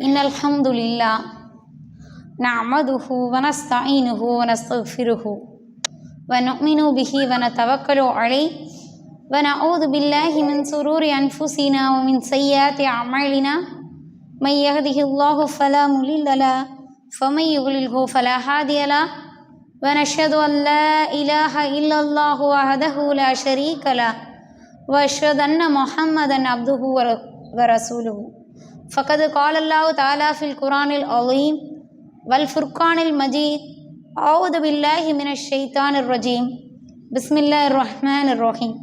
innal hamdulillah na'maduhu wa nasta'inuhu wa nastaghfiruhu wa nu'minu bihi wa natawakkalu alayhi wa na'udhu billahi min sururi anfusina wa min sayyiati a'malina may yahdihillahu fala mudilla lahu wa may yudlilhu fala hadiya lahu wa nashhadu an la ilaha illallah wahdahu la sharika lahu wa ashhadu anna muhammadan abduhu wa rasuluhu faqad qala Allah ta'ala fil Qur'anil azim wal furqanil majid a'udhu billahi minash shaitanir rajim bismillahir rahmanir rahim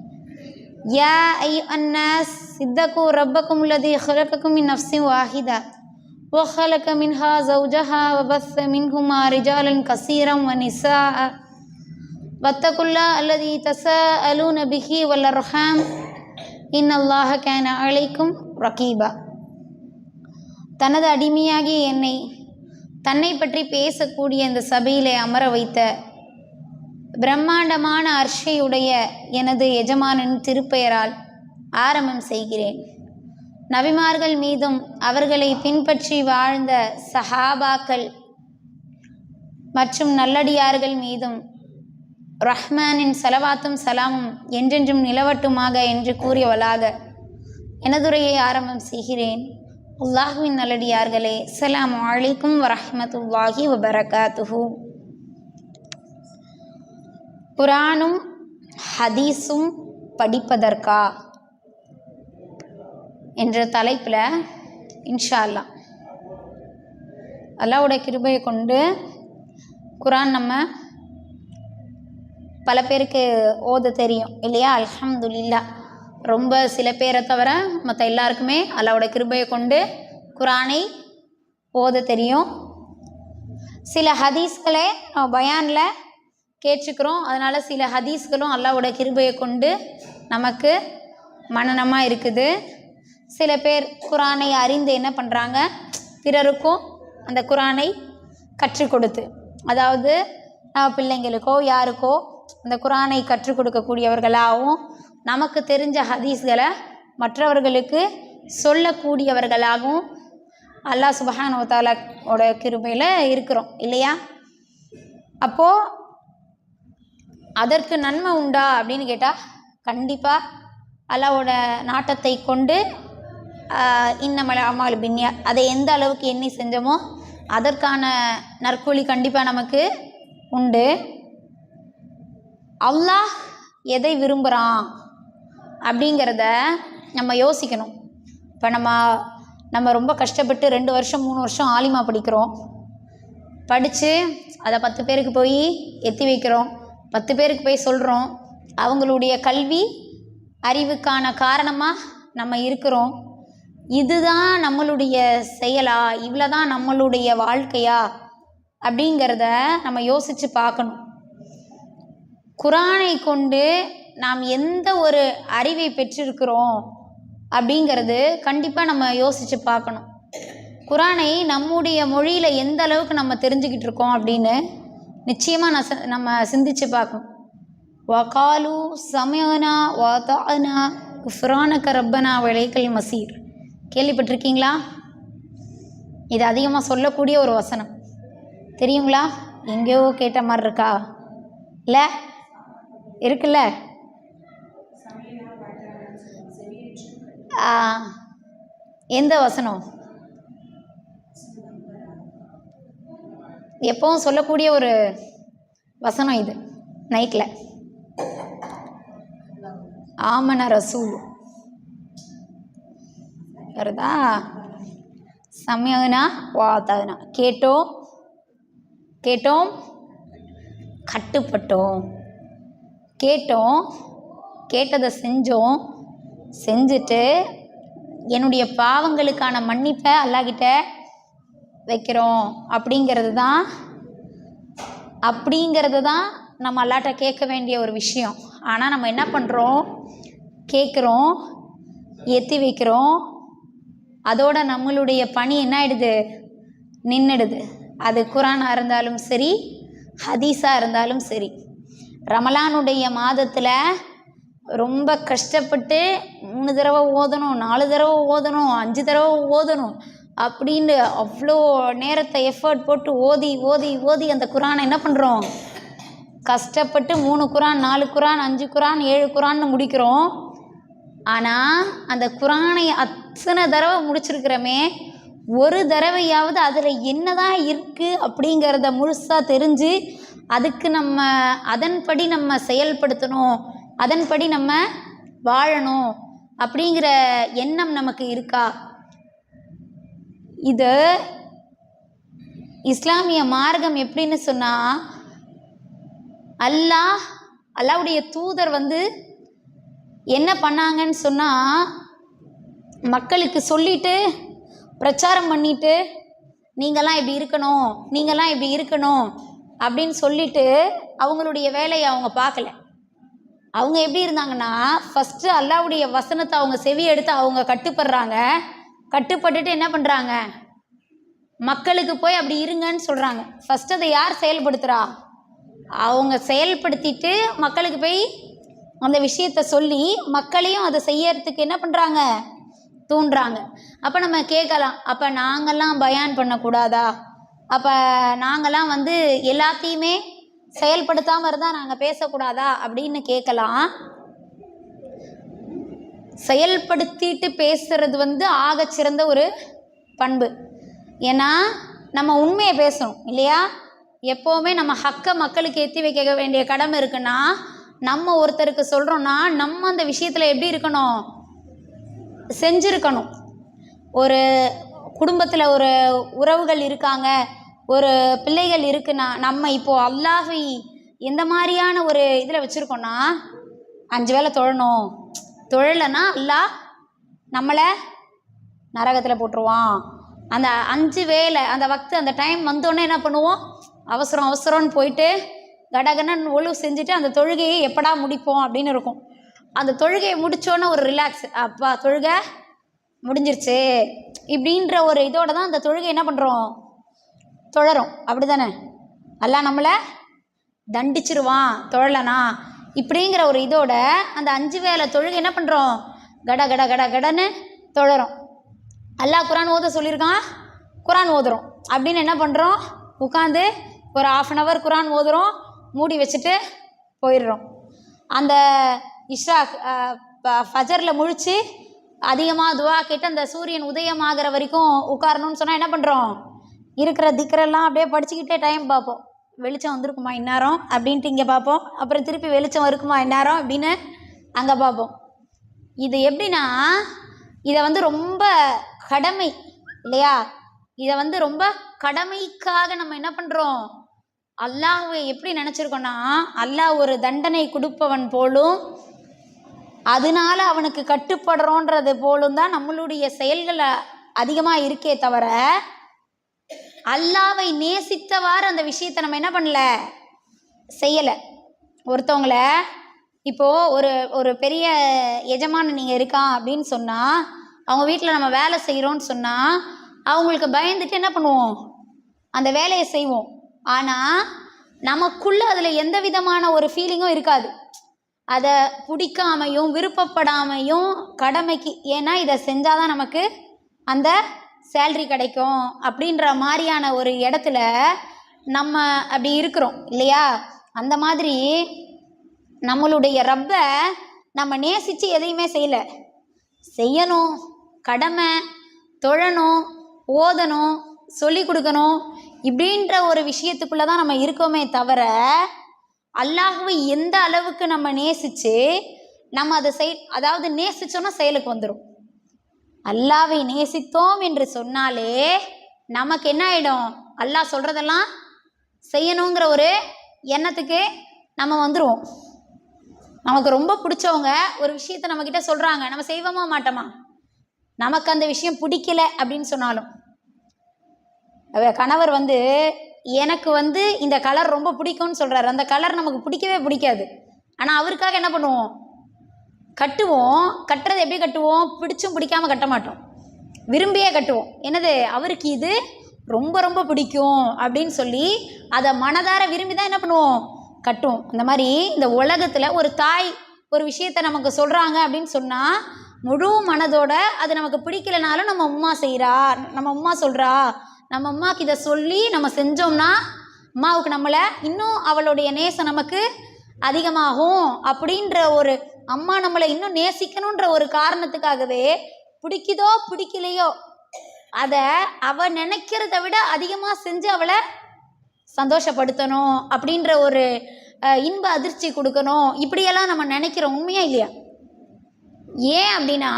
ya ayyuhan nas ittaqu rabbakum alladhi khalaqakum min nafsin wahidah wa khalaqa minha zawjaha wa batha minhuma rijalan kaseeran wa nisaa wattaqullaha alladhi tasaaluna bihi wal arham innallaha kana alaykum raqiba. தனது அடிமையாகி என்னை தன்னை பற்றி பேசக்கூடிய இந்த சபையிலே அமர வைத்த பிரம்மாண்டமான அர்ஷையுடைய எனது எஜமானின் திருப்பெயரால் ஆரம்பம் செய்கிறேன். நபிமார்கள் மீதும் அவர்களை பின்பற்றி வாழ்ந்த சஹாபாக்கள் மற்றும் நல்லடியார்கள் மீதும் ரஹ்மானின் ஸலவாத்தும் சலாமும் என்றென்றும் நிலவட்டுமாக என்று கூறியவளாக எனதுரையை ஆரம்பம் செய்கிறேன். அல்லாஹுவின் நல்லடியார்களே, அஸ்ஸலாமு அலைக்கும் வரஹ்மத்துல்லாஹி வபரகாத்துஹு. குர்ஆனும் ஹதீஸும் படிப்பதற்கா என்ற தலைப்பில் இன்ஷா அல்லாஹ் அல்லாஹ்வுடைய கிருபையை கொண்டு குர்ஆன் நம்ம பல பேருக்கு ஓத தெரியும் இல்லையா? அல்ஹம்துலில்லாஹ். ரொம்ப சில பேரை தவிர மற்ற எல்லாருக்குமே அல்லாஹ்வுடைய கிருபையை கொண்டு குர்ஆனை ஓத தெரியும். சில ஹதீஸ்களே நம்ம பயானில் கேட்டுக்கிறோம். அதனால் சில ஹதீஸ்களும் அல்லாஹ்வுடைய கிருபையை கொண்டு நமக்கு மனனமாக இருக்குது. சில பேர் குர்ஆனை அறிந்து என்ன பண்ணுறாங்க, பிறருக்கும் அந்த குர்ஆனை கற்றுக் கொடுத்து, அதாவது நம்ம பிள்ளைங்களுக்கோ யாருக்கோ அந்த குர்ஆனை கற்றுக் கொடுக்கக்கூடியவர்களாகவும் நமக்கு தெரிஞ்ச ஹதீஸ்களை மற்றவர்களுக்கு சொல்லக்கூடியவர்களாகவும் அல்லாஹ் சுப்ஹானஹு வ தஆலாவோட கிருபையில் இருக்கிறோம் இல்லையா? அப்போது அதற்கு நன்மை உண்டா அப்படின்னு கேட்டால் கண்டிப்பாக அல்லாஹ்வோட நாட்டத்தை கொண்டு இன்னமல் அமாலு பின்னியா, அதை எந்த அளவுக்கு எண்ணி செஞ்சோமோ அதற்கான நற்கூலி கண்டிப்பாக நமக்கு உண்டு. அல்லாஹ் எதை விரும்புகிறான் அப்படிங்கிறத நம்ம யோசிக்கணும். இப்போ நம்ம ரொம்ப கஷ்டப்பட்டு 2 வருஷம் 3 வருஷம் ஆலிமா படிக்கிறோம். படித்து அதை 10 பேருக்கு போய் எத்தி வைக்கிறோம், 10 பேருக்கு போய் சொல்கிறோம். அவங்களுடைய கல்வி அறிவுக்கான காரணமாக நம்ம இருக்கிறோம். இதுதான் நம்மளுடைய செயலா, இவ்வளோ தான் நம்மளுடைய வாழ்க்கையா அப்படிங்கிறத நம்ம யோசித்து பார்க்கணும். குர்ஆனை கொண்டு நாம் எந்த ஒரு அறிவை பெற்றிருக்கிறோம் அப்படிங்கிறது கண்டிப்பாக நம்ம யோசித்து பார்க்கணும். குர்ஆனை நம்முடைய மொழியில் எந்த அளவுக்கு நம்ம தெரிஞ்சுக்கிட்டு இருக்கோம் அப்படின்னு நிச்சயமாக நம்ம சிந்தித்து பார்க்கணும். வகாலு சமயனா வாதானா குஃப்ரானக ரப்பனா வலைக்கல் மசீர், கேள்விப்பட்டிருக்கீங்களா? இது அதிகமாக சொல்லக்கூடிய ஒரு வசனம், தெரியுங்களா? எங்கேயோ கேட்ட மாதிரி இருக்கா? இல்லை இருக்குல்ல? எந்த வசனம்? எப்பவும் சொல்லக்கூடிய ஒரு வசனம் இது. நைட்டில் ஆமன ரசூல் வருதா? சமயனா வாதானா, கேட்டோம் கட்டுப்பட்டோம், கேட்டதை செஞ்சுட்டு என்னுடைய பாவங்களுக்கான மன்னிப்பை அல்லாஹ்கிட்ட வைக்கிறோம். அப்படிங்கிறது தான் நம்ம அல்லாஹ்ட்ட கேட்க வேண்டிய ஒரு விஷயம். ஆனால் நம்ம என்ன பண்ணுறோம், கேட்குறோம், ஏற்றி வைக்கிறோம், அதோட நம்மளுடைய பணி என்ன ஆகிடுது, நின்றுடுது. அது குர்ஆனாக இருந்தாலும் சரி, ஹதீஸாக இருந்தாலும் சரி. ரமலானுடைய மாதத்தில் ரொம்ப கஷ்டப்பட்டு 3 தடவை ஓதணும், 4 தடவை ஓதணும், 5 தடவை ஓதணும் அப்படின்னு அவ்வளோ நேரத்தை எஃபர்ட் போட்டு ஓதி ஓதி ஓதி அந்த குரானை என்ன பண்ணுறோம், கஷ்டப்பட்டு 3 குரான் 4 குரான் 5 குரான் 7 குரான்னு முடிக்கிறோம். ஆனால் அந்த குரானை அத்தனை தடவை முடிச்சிருக்கிறோமே, ஒரு தடவையாவது அதில் என்னதான் இருக்குது அப்படிங்கிறத முழுசாக தெரிஞ்சு அதுக்கு நம்ம அதன்படி நம்ம செயல்படுத்தணும், அதன்படி நம்ம வாழணும் அப்படிங்கிற எண்ணம் நமக்கு இருக்கா? இது இஸ்லாமிய மார்க்கம் எப்படின்னு சொன்னால், அல்லாஹ்வுடைய தூதர் என்ன பண்ணாங்கன்னு சொன்னால், மக்களுக்கு சொல்லிட்டு பிரச்சாரம் பண்ணிட்டு நீங்கள்லாம் இப்படி இருக்கணும், நீங்கள்லாம் இப்படி இருக்கணும் அப்படின்னு சொல்லிட்டு அவங்களுடைய வேலையை அவங்க பார்க்கல. அவங்க எப்படி இருந்தாங்கன்னா, ஃபஸ்ட்டு அல்லாஹ்வுடைய வசனத்தை அவங்க செவி எடுத்து அவங்க கட்டுப்படுறாங்க. கட்டுப்பட்டுட்டு என்ன பண்ணுறாங்க, மக்களுக்கு போய் அப்படி இருங்கன்னு சொல்கிறாங்க. ஃபஸ்ட்டு அதை யார் செயல்படுத்துகிறா? அவங்க செயல்படுத்திட்டு மக்களுக்கு போய் அந்த விஷயத்தை சொல்லி மக்களையும் அதை செய்யறதுக்கு என்ன பண்ணுறாங்க, தூண்டுறாங்க. அப்போ நம்ம கேட்கலாம், அப்போ நாங்கள்லாம் பயான் பண்ணக்கூடாதா? அப்போ நாங்கள்லாம் எல்லாத்தையுமே செயல்படுத்தாமல் இருந்தால் நாங்கள் பேசக்கூடாதா அப்படின்னு கேட்கலாம். செயல்படுத்திட்டு பேசுறது ஆகச்சிறந்த ஒரு பண்பு. ஏன்னா நம்ம உண்மையை பேசணும் இல்லையா? எப்போவுமே நம்ம ஹக்கை மக்களுக்கு எத்தி வைக்க வேண்டிய கடமை இருக்குன்னா, நம்ம ஒருத்தருக்கு சொல்கிறோன்னா நம்ம அந்த விஷயத்தில் எப்படி இருக்கணும், செஞ்சுருக்கணும். ஒரு குடும்பத்தில் ஒரு உறவுகள் இருக்காங்க, ஒரு பிள்ளைகள் இருக்குன்னா, நம்ம இப்போது அல்லாஹ்வை எந்த மாதிரியான ஒரு இதில் வச்சுருக்கோன்னா, 5 வேளை தொழணும், தொழலைன்னா அல்லாஹ் நம்மளை நரகத்தில் போட்டுருவான். அந்த 5 வேளை அந்த வக்து அந்த டைம் வந்தோடனே என்ன பண்ணுவோம், அவசரம் அவசரம்னு போயிட்டு கடகடன்னு ஒழுவு செஞ்சுட்டு அந்த தொழுகையை எப்படா முடிப்போம் அப்படின்னு இருக்கும். அந்த தொழுகையை முடித்தோன்னே ஒரு ரிலாக்ஸ், அப்பா தொழுகை முடிஞ்சிருச்சு இப்படின்ற ஒரு இதோட தான் அந்த தொழுகை என்ன பண்ணுறோம், தொழறோம். அப்படி தானே? அல்லாஹ் நம்மளை தண்டிச்சிருவான் தொழலைனா இப்படிங்கிற ஒரு இதோட அந்த 5 வேளை தொழுகை என்ன பண்ணுறோம், கட கட கட கடன்னு தொழறோம். அல்லாஹ் குரான் ஓத சொல்லியிருக்கான், குரான் ஓதுறோம். அப்படின்னு என்ன பண்ணுறோம், உட்காந்து ஒரு 1/2 hour குரான் ஓதுறோம், மூடி வச்சுட்டு போயிடுறோம். அந்த ஃபஜரில் முழித்து அதிகமாக துவா கேட்டு அந்த சூரியன் உதயமாகிற வரைக்கும் உட்காரணும்னு சொன்னால் என்ன பண்ணுறோம், இருக்கிற திக்கரெல்லாம் அப்படியே படிச்சுக்கிட்டே டைம் பார்ப்போம். வெளிச்சம் வந்திருக்குமா இந்நேரம் அப்படின்ட்டு இங்கே பார்ப்போம். அப்புறம் திருப்பி வெளிச்சம் இருக்குமா இந்நேரம் அப்படின்னு அங்கே பார்ப்போம். இது எப்படின்னா, இதை ரொம்ப கடமை இல்லையா? இதை ரொம்ப கடமைக்காக நம்ம என்ன பண்ணுறோம், அல்லாஹ்வை எப்படி நினச்சிருக்கோன்னா, அல்லாஹ் ஒரு தண்டனை கொடுப்பவன் போலும், அதனால அவனுக்கு கட்டுப்படுறோன்றது போலும் தான் நம்மளுடைய செயல்கள் அதிகமாக இருக்கே தவிர, அல்லாஹ்வை நேசித்தவாறு அந்த விஷயத்தை நம்ம என்ன பண்ணல, செய்யலை. ஒருத்தவங்கள இப்போது ஒரு பெரிய எஜமானன் நீங்கள் இருக்கான் அப்படின்னு சொன்னால், அவங்க வீட்டில் நம்ம வேலை செய்கிறோன்னு சொன்னால் அவங்களுக்கு பயந்துட்டு என்ன பண்ணுவோம், அந்த வேலையை செய்வோம். ஆனால் நமக்குள்ளே அதில் எந்த விதமான ஒரு ஃபீலிங்கும் இருக்காது. அதை பிடிக்காமையும் விருப்பப்படாமையும் கடமைக்கு, ஏன்னா இதை செஞ்சால் தான் நமக்கு அந்த சேல்ரி கிடைக்கும் அப்படின்ற மாதிரியான ஒரு இடத்துல நம்ம அப்படி இருக்கிறோம் இல்லையா? அந்த மாதிரி நம்மளுடைய ரப்பை நம்ம நேசித்து எதையுமே செய்யலை. செய்யணும், கடமை, தொழணும், ஓதணும், சொல்லி கொடுக்கணும் இப்படின்ற ஒரு விஷயத்துக்குள்ளே தான் நம்ம இருக்கோமே தவிர, அல்லாஹ்வை எந்த அளவுக்கு நம்ம நேசித்து நம்ம அதை அதாவது நேசித்தோன்னா செயலுக்கு வந்துடும். அல்லாஹ்வை நேசித்தோம் என்று சொன்னாலே நமக்கு என்ன ஆகிடும், அல்லாஹ் சொல்கிறதெல்லாம் செய்யணுங்கிற ஒரு எண்ணத்துக்கு நம்ம வந்துடுவோம். நமக்கு ரொம்ப பிடிச்சவங்க ஒரு விஷயத்தை நம்மக்கிட்ட சொல்கிறாங்க, நம்ம செய்வோமா மாட்டோமா? நமக்கு அந்த விஷயம் பிடிக்கல அப்படின்னு சொன்னாலும், கணவர் எனக்கு இந்த கலர் ரொம்ப பிடிக்கும்னு சொல்கிறாரு, அந்த கலர் நமக்கு பிடிக்கவே பிடிக்காது. ஆனால் அவருக்காக என்ன பண்ணுவோம், கட்டுவோம். கட்டுறது எப்படி கட்டுவோம், பிடிச்சும் பிடிக்காமல் கட்ட மாட்டோம், விரும்பியே கட்டுவோம். என்னது, அவருக்கு இது ரொம்ப ரொம்ப பிடிக்கும் அப்படின்னு சொல்லி அதை மனதார விரும்பி தான் என்ன பண்ணுவோம், கட்டுவோம். அந்த மாதிரி இந்த உலகத்தில் ஒரு தாய் ஒரு விஷயத்தை நமக்கு சொல்கிறாங்க அப்படின்னு சொன்னால் முழு மனதோட அது நமக்கு பிடிக்கலனாலும் நம்ம அம்மா செய்கிறா, நம்ம அம்மா சொல்கிறா, நம்ம அம்மாவுக்கு இதை சொல்லி நம்ம செஞ்சோம்னா அம்மாவுக்கு நம்மளை இன்னும் அவளுடைய நேசம் நமக்கு அதிகமாகும் அப்படின்ற ஒரு அம்மா நம்மளை இன்னும் நேசிக்கணுன்ற ஒரு காரணத்துக்காகவே பிடிக்குதோ பிடிக்கலையோ அதை அவ நினைக்கிறத விட அதிகமாக செஞ்சு அவளை சந்தோஷப்படுத்தணும் அப்படின்ற ஒரு இன்ப அதிர்ச்சி கொடுக்கணும், இப்படியெல்லாம் நம்ம நினைக்கிறோம். உண்மையா இல்லையா? ஏன் அப்படின்னா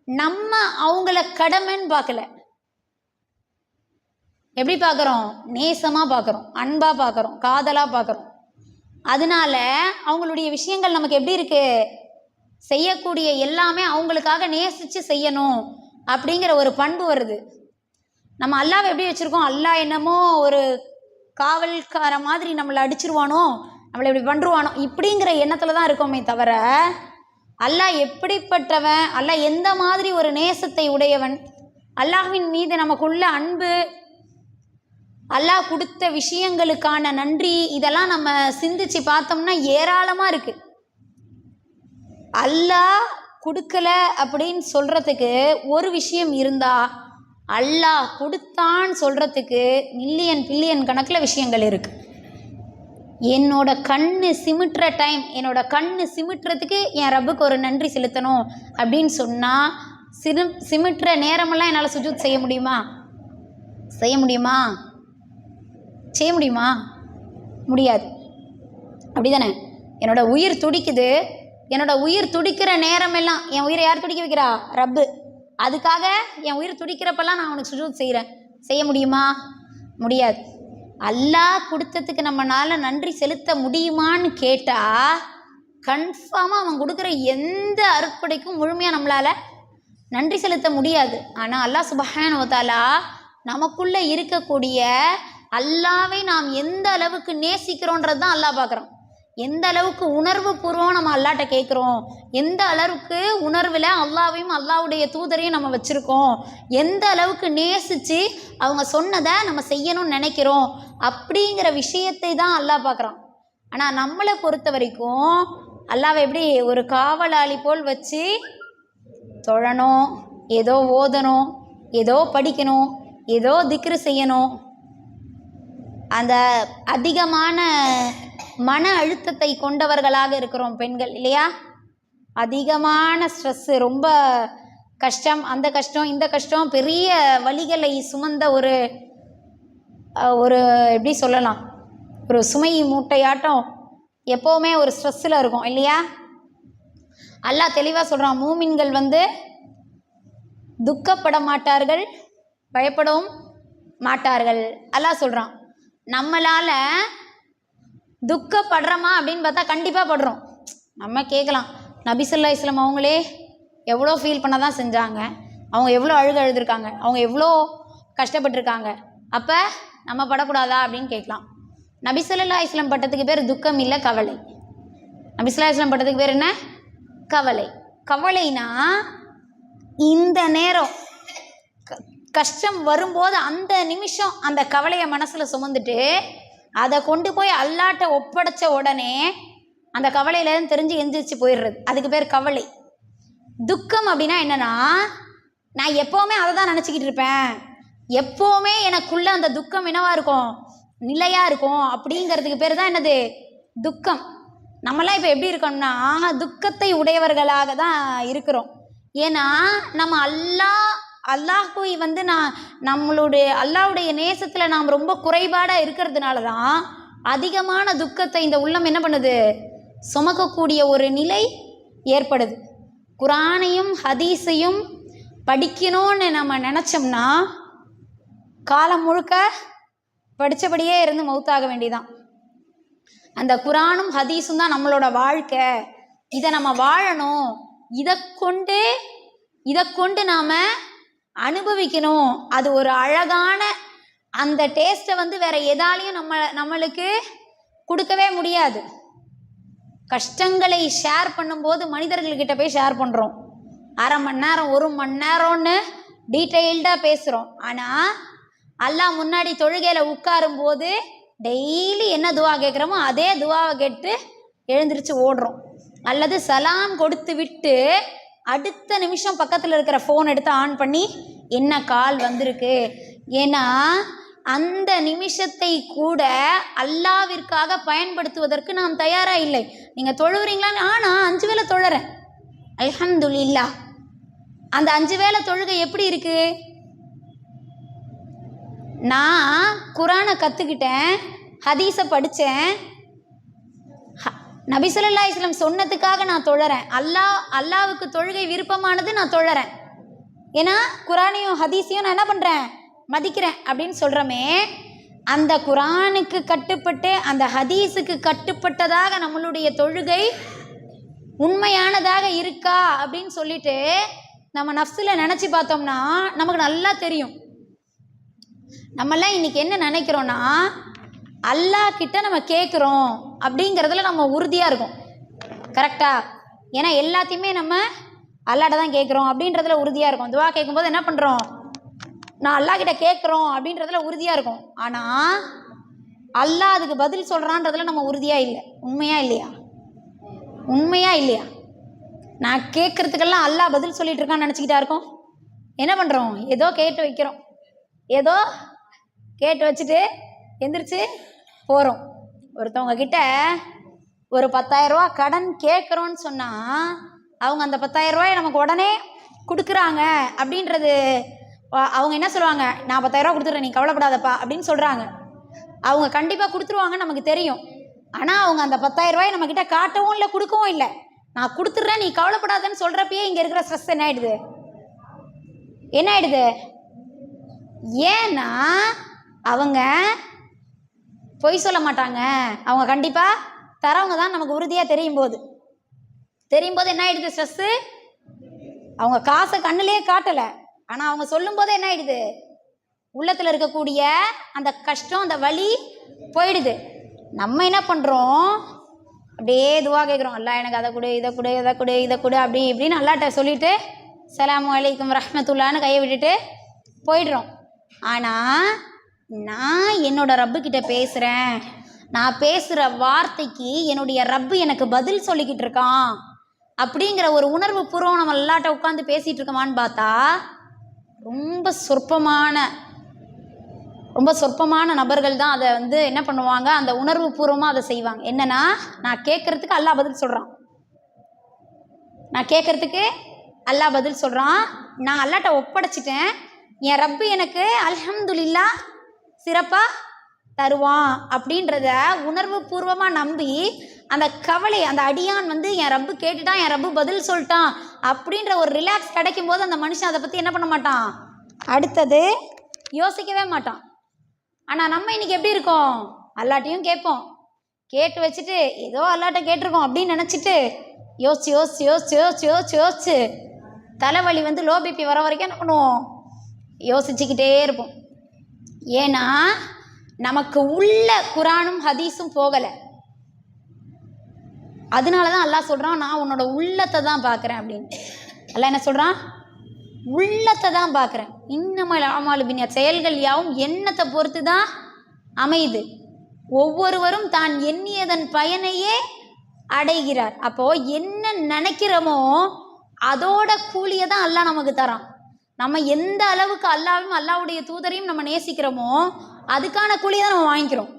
நம்ம அவங்கள கடமைன்னு பார்க்கல. எப்படி பார்க்குறோம்? நேசமாக பார்க்குறோம், அன்பாக பார்க்குறோம், காதலாக பார்க்குறோம். அதனால அவங்களுடைய விஷயங்கள் நமக்கு எப்படி இருக்குது? செய்யக்கூடிய எல்லாமே அவங்களுக்காக நேசித்து செய்யணும் அப்படிங்கிற ஒரு பண்பு வருது. நம்ம அல்லாவை எப்படி வச்சுருக்கோம்? அல்லாஹ் என்னமோ ஒரு காவல்கார மாதிரி நம்மளை அடிச்சிருவானோ, நம்மளை இப்படி பண்ணுருவானோ, இப்படிங்கிற எண்ணத்தில் தான் இருக்கோமே தவிர அல்லாஹ் எப்படிப்பட்டவன், அல்லாஹ் எந்த மாதிரி ஒரு நேசத்தை உடையவன், அல்லாஹ்வின் மீது நமக்குள்ள அன்பு, அல்லாஹ் கொடுத்த விஷயங்களுக்கான நன்றி, இதெல்லாம் நம்ம சிந்திச்சு பார்த்தோம்னா ஏராளமாக இருக்குது. அல்லாஹ் கொடுக்கல அப்படின்னு சொல்கிறதுக்கு ஒரு விஷயம் இருந்தால் அல்லாஹ் கொடுத்தான்னு சொல்கிறதுக்கு மில்லியன் பில்லியன் கணக்கில் விஷயங்கள் இருக்குது. என்னோட கண்ணு சிமிட்டுற டைம், என்னோட கண்ணு சிமிட்டுறதுக்கு என் ரப்புக்கு ஒரு நன்றி செலுத்தணும் அப்படின்னு சொன்னால் சிமிட்டுற நேரமெல்லாம் என்னால் சுஜூத் செய்ய முடியுமா? செய்ய முடியுமா? செய்ய முடியுமா? முடியாது. அப்படி தானே? என்னோட உயிர் துடிக்குது, என்னோட உயிர் துடிக்கிற நேரமெல்லாம் என் உயிரை யார் துடிக்க வைக்கிறா? ரப்பு. அதுக்காக என் உயிர் துடிக்கிறப்பெல்லாம் நான் அவனுக்கு சுஜூத் செய்கிறேன். செய்ய முடியுமா? முடியாது. அல்லாஹ் கொடுத்ததுக்கு நம்மளால் நன்றி செலுத்த முடியுமான்னு கேட்டால் கன்ஃபார்மாக அவன் கொடுக்குற எந்த அருட்கொடைக்கும் முழுமையாக நம்மளால் நன்றி செலுத்த முடியாது. ஆனால் அல்லாஹ் சுப்ஹானஹு வ தஆலா நமக்குள்ளே இருக்கக்கூடிய அல்லாவை நாம் எந்த அளவுக்கு நேசிக்கிறோன்றது தான் அல்லாஹ் பார்க்குறோம். எந்த அளவுக்கு உணர்வு பூர்வம் நம்ம அல்லாட்ட கேட்குறோம், எந்த அளவுக்கு உணர்வில் அல்லாவையும் அல்லாவுடைய தூதரையும் நம்ம வச்சுருக்கோம், எந்த அளவுக்கு நேசித்து அவங்க சொன்னதை நம்ம செய்யணும்னு நினைக்கிறோம், அப்படிங்கிற விஷயத்தை தான் அல்லாஹ் பார்க்குறான். ஆனால் நம்மளை பொறுத்த வரைக்கும் அல்லாவை எப்படி ஒரு காவலாளி போல் வச்சு தொழணும், ஏதோ ஓதணும், ஏதோ படிக்கணும், ஏதோ திக்ரு செய்யணும், அந்த அதிகமான மன அழுத்தத்தை கொண்டவர்களாக இருக்கிறோம் பெண்கள் இல்லையா? அதிகமான ஸ்ட்ரெஸ்ஸு, ரொம்ப கஷ்டம், அந்த கஷ்டம் இந்த கஷ்டம், பெரிய வலிகளை சுமந்த ஒரு ஒரு எப்படி சொல்லலாம், ஒரு சுமை மூட்டையாட்டம் எப்போவுமே ஒரு ஸ்ட்ரெஸ்ஸில் இருக்கும் இல்லையா? அல்லாஹ் தெளிவாக சொல்கிறான், மூமின்கள் துக்கப்பட மாட்டார்கள், பயப்படவும் மாட்டார்கள். அல்லாஹ் சொல்கிறான். நம்மளால் துக்கப்படுறோமா அப்படின்னு பார்த்தா கண்டிப்பாக படுறோம். நம்ம கேட்கலாம், நபி ஸல்லல்லாஹு அலைஹி வஸல்லம் அவங்களே எவ்வளோ ஃபீல் பண்ண தான் செஞ்சாங்க, அவங்க எவ்வளோ அழுதுருக்காங்க, அவங்க எவ்வளோ கஷ்டப்பட்டுருக்காங்க, அப்போ நம்ம படக்கூடாதா அப்படின்னு கேட்கலாம். நபி ஸல்லல்லாஹு அலைஹி வஸல்லம் பட்டத்துக்கு பேர் துக்கம் இல்லை, கவலை. நபி ஸல்லல்லாஹு அலைஹி வஸல்லம் பட்டத்துக்கு பேர் என்ன? கவலை. கவலைனா இந்த நேரம் கஷ்டம் வரும்போது அந்த நிமிஷம் அந்த கவலையை மனசில் சுமந்துட்டு அதை கொண்டு போய் அல்லாட்ட ஒப்படைச்ச உடனே அந்த கவலையிலேருந்து தெரிஞ்சு எந்திரிச்சு போயிடுறது, அதுக்கு பேர் கவலை. துக்கம் அப்படின்னா என்னென்னா, நான் எப்போவுமே அதை தான் நினச்சிக்கிட்டு இருப்பேன், எப்போவுமே எனக்குள்ளே அந்த துக்கம் என்னவாக இருக்கும், நிலையாக இருக்கும், அப்படிங்கிறதுக்கு பேர் தான் என்னது? துக்கம். நம்மளாம் இப்போ எப்படி இருக்கோம்னா துக்கத்தை உடையவர்களாக தான் இருக்கிறோம். ஏன்னா நம்ம அல்லாஹ்வை நம்மளுடைய அல்லாஹ்வுடைய நேசத்தில் நாம் ரொம்ப குறைபாடாக இருக்கிறதுனால தான் அதிகமான துக்கத்தை இந்த உள்ளம் என்ன பண்ணுது? சுமக்கக்கூடிய ஒரு நிலை ஏற்படுது. குர்ஆனையும் ஹதீஸையும் படிக்கணும்னு நம்ம நினச்சோம்னா காலம் முழுக்க படித்தபடியே இருந்து மௌத்தாக வேண்டிதான். அந்த குர்ஆனும் ஹதீஸும் தான் நம்மளோட வாழ்க்கை, இதை நம்ம வாழணும், இதை கொண்டு நாம் அனுபவிக்கணும். அது ஒரு அழகான அந்த டேஸ்ட்டை வேறு எதாலையும் நம்மளுக்கு கொடுக்கவே முடியாது. கஷ்டங்களை ஷேர் பண்ணும்போது மனிதர்கள்கிட்ட போய் ஷேர் பண்ணுறோம், அரை மணி நேரம் 1 மணி நேரம்னு டீட்டெயில்டாக பேசுகிறோம். ஆனால் அல்லாஹ் முன்னாடி தொழுகையில் உட்காரும்போது டெய்லி என்ன துவா கேட்குறோமோ அதே துவாவை கேட்டு எழுந்திரிச்சு ஓடுறோம். அல்லது சலாம் கொடுத்து விட்டு அடுத்த நிமிஷம் பக்கத்தில் இருக்கிற ஃபோன் எடுத்து ஆன் பண்ணி என்ன கால் வந்திருக்கு. ஏன்னா அந்த நிமிஷத்தை கூட அல்லாவிற்காக பயன்படுத்துவதற்கு நாம் தயாராக இல்லை. நீங்கள் தொழுகிறீங்களான்னு, நான் 5 வேளை தொழுறேன் அல்ஹம்துலில்லாஹ். அந்த 5 வேளை தொழுகை எப்படி இருக்கு? நான் குரானை கற்றுக்கிட்டேன், ஹதீஸை படித்தேன், நபி ஸல்லல்லாஹு அலைஹி வஸல்லம் சொன்னதுக்காக நான் தொழறேன். அல்லாவுக்கு தொழுகை விருப்பமானது நான் தொழறேன். ஏன்னா குரானையும் ஹதீஸையும் நான் என்ன பண்ணுறேன், மதிக்கிறேன் அப்படின்னு சொல்கிறோமே. அந்த குரானுக்கு கட்டுப்பட்டு அந்த ஹதீஸுக்கு கட்டுப்பட்டதாக நம்மளுடைய தொழுகை உண்மையானதாக இருக்கா அப்படின்னு சொல்லிட்டு நம்ம நஃப்ஸில் நினச்சி பார்த்தோம்னா நமக்கு நல்லா தெரியும். நம்மெல்லாம் இன்றைக்கி என்ன நினைக்கிறோன்னா, அல்லாஹ் கிட்ட நம்ம கேட்குறோம் அப்படிங்கிறதுல நம்ம உறுதியாக இருக்கும். கரெக்டாக? ஏன்னா எல்லாத்தையுமே நம்ம அல்லாஹ்ட்ட தான் கேட்குறோம் அப்படின்றதுல உறுதியாக இருக்கும். துவா கேட்கும்போது என்ன பண்ணுறோம், நான் அல்லாஹ் கிட்ட கேட்குறோம் அப்படின்றதுல உறுதியாக இருக்கும். ஆனால் அல்லாஹ் அதுக்கு பதில் சொல்கிறான்றதுல நம்ம உறுதியாக இல்லை. உண்மையாக இல்லையா? உண்மையாக இல்லையா? நான் கேட்குறதுக்கெல்லாம் அல்லாஹ் பதில் சொல்லிகிட்டு இருக்கான்னு நினச்சிக்கிட்டா இருக்கோம். என்ன பண்ணுறோம், ஏதோ கேட்டு வைக்கிறோம், ஏதோ கேட்டு வச்சுட்டு எந்திரிச்சு போகிறோம். ஒருத்தவங்க கிட்ட ஒரு 10,000 ரூபா கடன் கேட்குறோன்னு சொன்னால் அவங்க அந்த 10,000 ரூபாயை நமக்கு உடனே கொடுக்குறாங்க அப்படின்றது. அவங்க என்ன சொல்லுவாங்க, நான் 10,000 ரூபா கொடுத்துட்றேன், நீ கவலைப்படாதப்பா அப்படின்னு சொல்கிறாங்க. அவங்க கண்டிப்பாக கொடுத்துருவாங்கன்னு நமக்கு தெரியும். ஆனால் அவங்க அந்த 10,000 ரூபாயை நம்மக்கிட்ட காட்டவும் இல்லை, கொடுக்கவும் இல்லை. நான் கொடுத்துட்றேன், நீ கவலைப்படாதன்னு சொல்கிறப்பயே இங்கே இருக்கிற ஸ்ட்ரெஸ் என்ன ஆகிடுது, என்ன ஆகிடுது? ஏன்னா அவங்க பொய் சொல்ல மாட்டாங்க. அவங்க கண்டிப்பாக தரவங்க தான் நமக்கு உறுதியாக தெரியும் போது என்ன ஆகிடுது ஸ்ட்ரெஸ்ஸு. அவங்க காசை கண்ணிலே காட்டலை, ஆனால் அவங்க சொல்லும்போது என்ன ஆகிடுது, உள்ளத்தில் இருக்கக்கூடிய அந்த கஷ்டம், அந்த வலி போயிடுது. நம்ம என்ன பண்ணுறோம், அப்படியே துவா கேட்குறோம், அல்லாஹ் எனக்கு அதை கொடு, இதை கொடு, இதை கொடு, இதை கொடு, அப்படி இப்படின்னு அல்லாஹ்ட்ட சொல்லிவிட்டு ஸலாமு அலைக்கும் ரஹ்மத்துல்லான்னு கையை விட்டுட்டு போயிடுறோம். ஆனால் நான் என்னோடய ரப்புக்கிட்ட பேசுகிறேன், நான் பேசுகிற வார்த்தைக்கு என்னுடைய ரப்பு எனக்கு பதில் சொல்லிக்கிட்டு இருக்கான் அப்படிங்கிற ஒரு உணர்வு பூர்வம் நம்ம அல்லாஹ்ட்ட உட்காந்து பேசிகிட்டு இருக்கோமான்னு பார்த்தா ரொம்ப சொற்பமான நபர்கள் தான் அதை என்ன பண்ணுவாங்க, அந்த உணர்வு பூர்வமாக அதை செய்வாங்க. என்னன்னா, நான் கேட்குறதுக்கு அல்லாஹ் பதில் சொல்கிறான், நான் கேட்குறதுக்கு அல்லாஹ் பதில் சொல்கிறான், நான் அல்லாஹ்ட்ட ஒப்படைச்சிட்டேன், என் ரப்பு எனக்கு அல்ஹம்துலில்லாஹ் சிறப்பாக தருவான் அப்படின்றத உணர்வு பூர்வமாக நம்பி அந்த கவலை, அந்த அடியான் என் ரப்பு கேட்டுட்டான், என் ரப்பு பதில் சொல்லிட்டான் அப்படின்ற ஒரு ரிலாக்ஸ் கிடைக்கும் போது அந்த மனுஷன் அதை பற்றி என்ன பண்ண மாட்டான், அடுத்தது யோசிக்கவே மாட்டான். ஆனால் நம்ம இன்றைக்கி எப்படி இருக்கோம், அல்லாட்டையும் கேட்போம், கேட்டு வச்சுட்டு ஏதோ அல்லாட்ட கேட்டிருக்கோம் அப்படின்னு நினச்சிட்டு யோசிச்சு தலைவலி லோ பிபி வர வரைக்கும் என்ன பண்ணுவோம், யோசிச்சுக்கிட்டே இருப்போம். ஏன்னா நமக்கு உள்ள குரானும் ஹதீஸும் போகலை. அதனால தான் அல்லாஹ் சொல்கிறான், நான் உன்னோட உள்ளத்தை தான் பார்க்குறேன் அப்படின்னு. அல்லாஹ் என்ன சொல்கிறான், உள்ளத்தை தான் பார்க்குறேன். இன்னமல் அமாலு பின்னியாத், செயல்கள் யாவும் எண்ணத்தை பொறுத்து தான் அமையுது. ஒவ்வொருவரும் தான் எண்ணியதன் பயனையே அடைகிறார். அப்போது என்ன நினைக்கிறோமோ அதோட கூலியை தான் அல்லாஹ் நமக்கு தரான். நம்ம எந்த அளவுக்கு அல்லாவையும் அல்லாவுடைய தூதரையும் நம்ம நேசிக்கிறோமோ அதுக்கான கூலியை தான் நம்ம வாங்கிக்கிறோம்.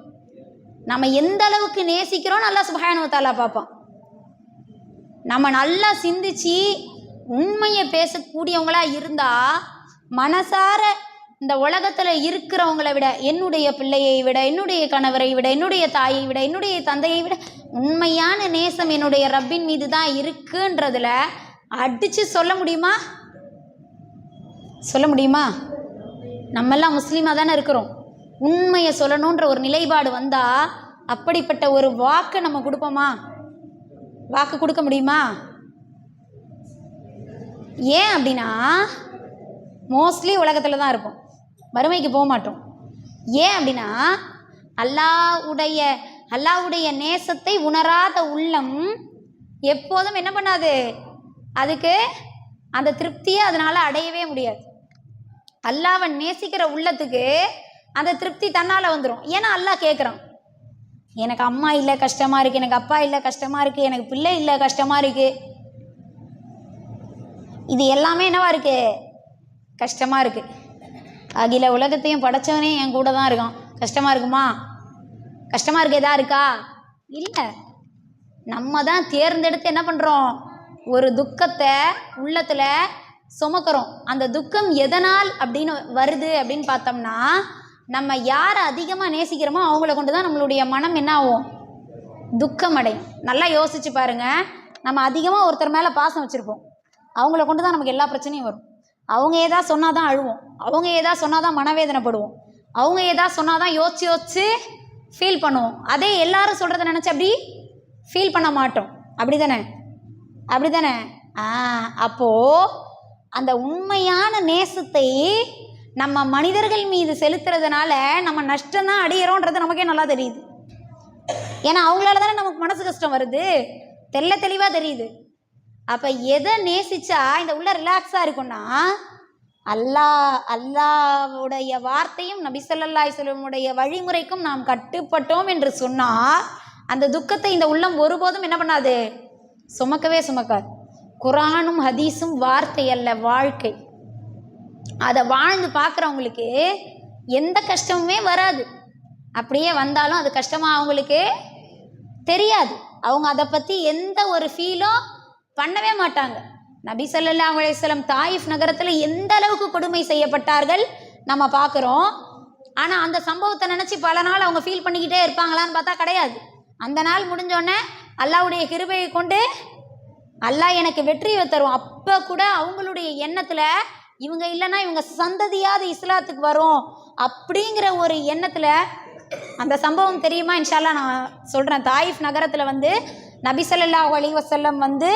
நம்ம எந்த அளவுக்கு நேசிக்கிறோன்னு அல்லாஹ் சுப்ஹானஹு வ தஆலா பார்ப்பான். நம்ம நல்லா சிந்திச்சு உண்மையை பேசக்கூடியவங்களா இருந்தால், மனசார இந்த உலகத்தில் இருக்கிறவங்களை விட, என்னுடைய பிள்ளையை விட, என்னுடைய கணவரை விட, என்னுடைய தாயை விட, என்னுடைய தந்தையை விட உண்மையான நேசம் என்னுடைய ரப்பின் மீது தான் இருக்குன்றதுல அடித்து சொல்ல முடியுமா? சொல்ல முடியுமா? நம்மெல்லாம் முஸ்லீமாக தானே இருக்கிறோம். உண்மையை சொல்லணுன்ற ஒரு நிலைப்பாடு வந்தால் அப்படிப்பட்ட ஒரு வாக்கு நம்ம கொடுப்போமா? வாக்கு கொடுக்க முடியுமா? ஏன் அப்படின்னா, மோஸ்ட்லி உலகத்தில் தான் இருப்போம், மறுமைக்கு போக மாட்டோம். ஏன் அப்படின்னா, அல்லாஹ்வுடைய நேசத்தை உணராத உள்ளம் எப்போதும் என்ன பண்ணாது, அதுக்கு அந்த திருப்தியை அதனால் அடையவே முடியாது. அல்லாஹ்வை நேசிக்கிற உள்ளத்துக்கு அந்த திருப்தி தன்னால் வந்துடும். ஏன்னா அல்லாஹ் கேட்குறான், எனக்கு அம்மா இல்லை கஷ்டமாக இருக்குது, எனக்கு அப்பா இல்லை கஷ்டமாக இருக்குது, எனக்கு பிள்ளை இல்லை கஷ்டமாக இருக்குது. இது எல்லாமே என்னவா இருக்குது? கஷ்டமாக இருக்குது. அகில உலகத்தையும் படைச்சவனே என் கூட தான் இருக்கான். கஷ்டமாக இருக்குமா? கஷ்டமாக இருக்க எதா இருக்கா? இல்லை. நம்ம தான் தேர்ந்தெடுத்து என்ன பண்ணுறோம்? ஒரு துக்கத்தை உள்ளத்தில் சுமக்கிறோம். அந்த துக்கம் எதனால் அப்படின்னு வருது அப்படின்னு பார்த்தோம்னா, நம்ம யாரை அதிகமாக நேசிக்கிறோமோ அவங்கள கொண்டு தான் நம்மளுடைய மனம் என்ன ஆகும்? துக்கம் அடையும். நல்லா யோசிச்சு பாருங்கள். நம்ம அதிகமாக ஒருத்தர் மேலே பாசம் வச்சுருப்போம். அவங்கள கொண்டு தான் நமக்கு எல்லா பிரச்சனையும் வரும். அவங்க ஏதா சொன்னால் தான் அழுவோம், அவங்க ஏதா சொன்னால் தான் மனவேதனைப்படுவோம், அவங்க ஏதா சொன்னால் தான் யோசிச்சு ஃபீல் பண்ணுவோம். அதே எல்லாரும் சொல்கிறத நினச்சி அப்படி ஃபீல் பண்ண மாட்டோம். அப்படி தானே? அப்படி தானே? அப்போது அந்த உண்மையான நேசத்தை நம்ம மனிதர்கள் மீது செலுத்துறதுனால நம்ம நஷ்டம்தான் அடையிறோன்றது நமக்கே நல்லா தெரியுது. ஏன்னா அவங்களால தானே நமக்கு மனசு கஷ்டம் வருது, தெளிவாக தெரியுது. அப்போ எதை நேசிச்சா இந்த உள்ள ரிலாக்ஸாக இருக்கும்னா, அல்லாஹ்வுடைய வார்த்தையும் நபி ஸல்லல்லாஹு அலைஹி வஸல்லம் வழிமுறைக்கும் நாம் கட்டுப்பட்டோம் என்று சொன்னால் அந்த துக்கத்தை இந்த உள்ளம் ஒருபோதும் என்ன பண்ணாது? சுமக்கவே சுமக்காது. குர்ஆனும் ஹதீஸும் வார்த்தை அல்ல, வாழ்க்கை. அதை வாழ்ந்து பார்க்குறவங்களுக்கு எந்த கஷ்டமுமே வராது. அப்படியே வந்தாலும் அது கஷ்டமாக அவங்களுக்கு தெரியாது. அவங்க அதை பற்றி எந்த ஒரு ஃபீலும் பண்ணவே மாட்டாங்க. நபி ஸல்லல்லாஹு அலைஹி வஸல்லம் தாயிஃப் நகரத்தில் எந்த அளவுக்கு கொடுமை செய்யப்பட்டார்கள் நம்ம பார்க்குறோம். ஆனால் அந்த சம்பவத்தை நினச்சி பல நாள் அவங்க ஃபீல் பண்ணிக்கிட்டே இருப்பாங்களான்னு பார்த்தா கிடையாது. அந்த நாள் முடிஞ்சோடனே அல்லாஹ்வுடைய கிருபையை கொண்டு அல்லாஹ் எனக்கு வெற்றியை தரும். அப்போ கூட அவங்களுடைய எண்ணத்தில் இவங்க இல்லைன்னா இவங்க சந்ததியாவது இஸ்லாத்துக்கு வரும் அப்படிங்கிற ஒரு எண்ணத்தில் அந்த சம்பவம் தெரியுமா? இன்ஷால்லா நான் சொல்கிறேன். தாயிஃப் நகரத்தில் வந்து நபி ஸல்லல்லாஹு அலைஹி வஸல்லம் வந்து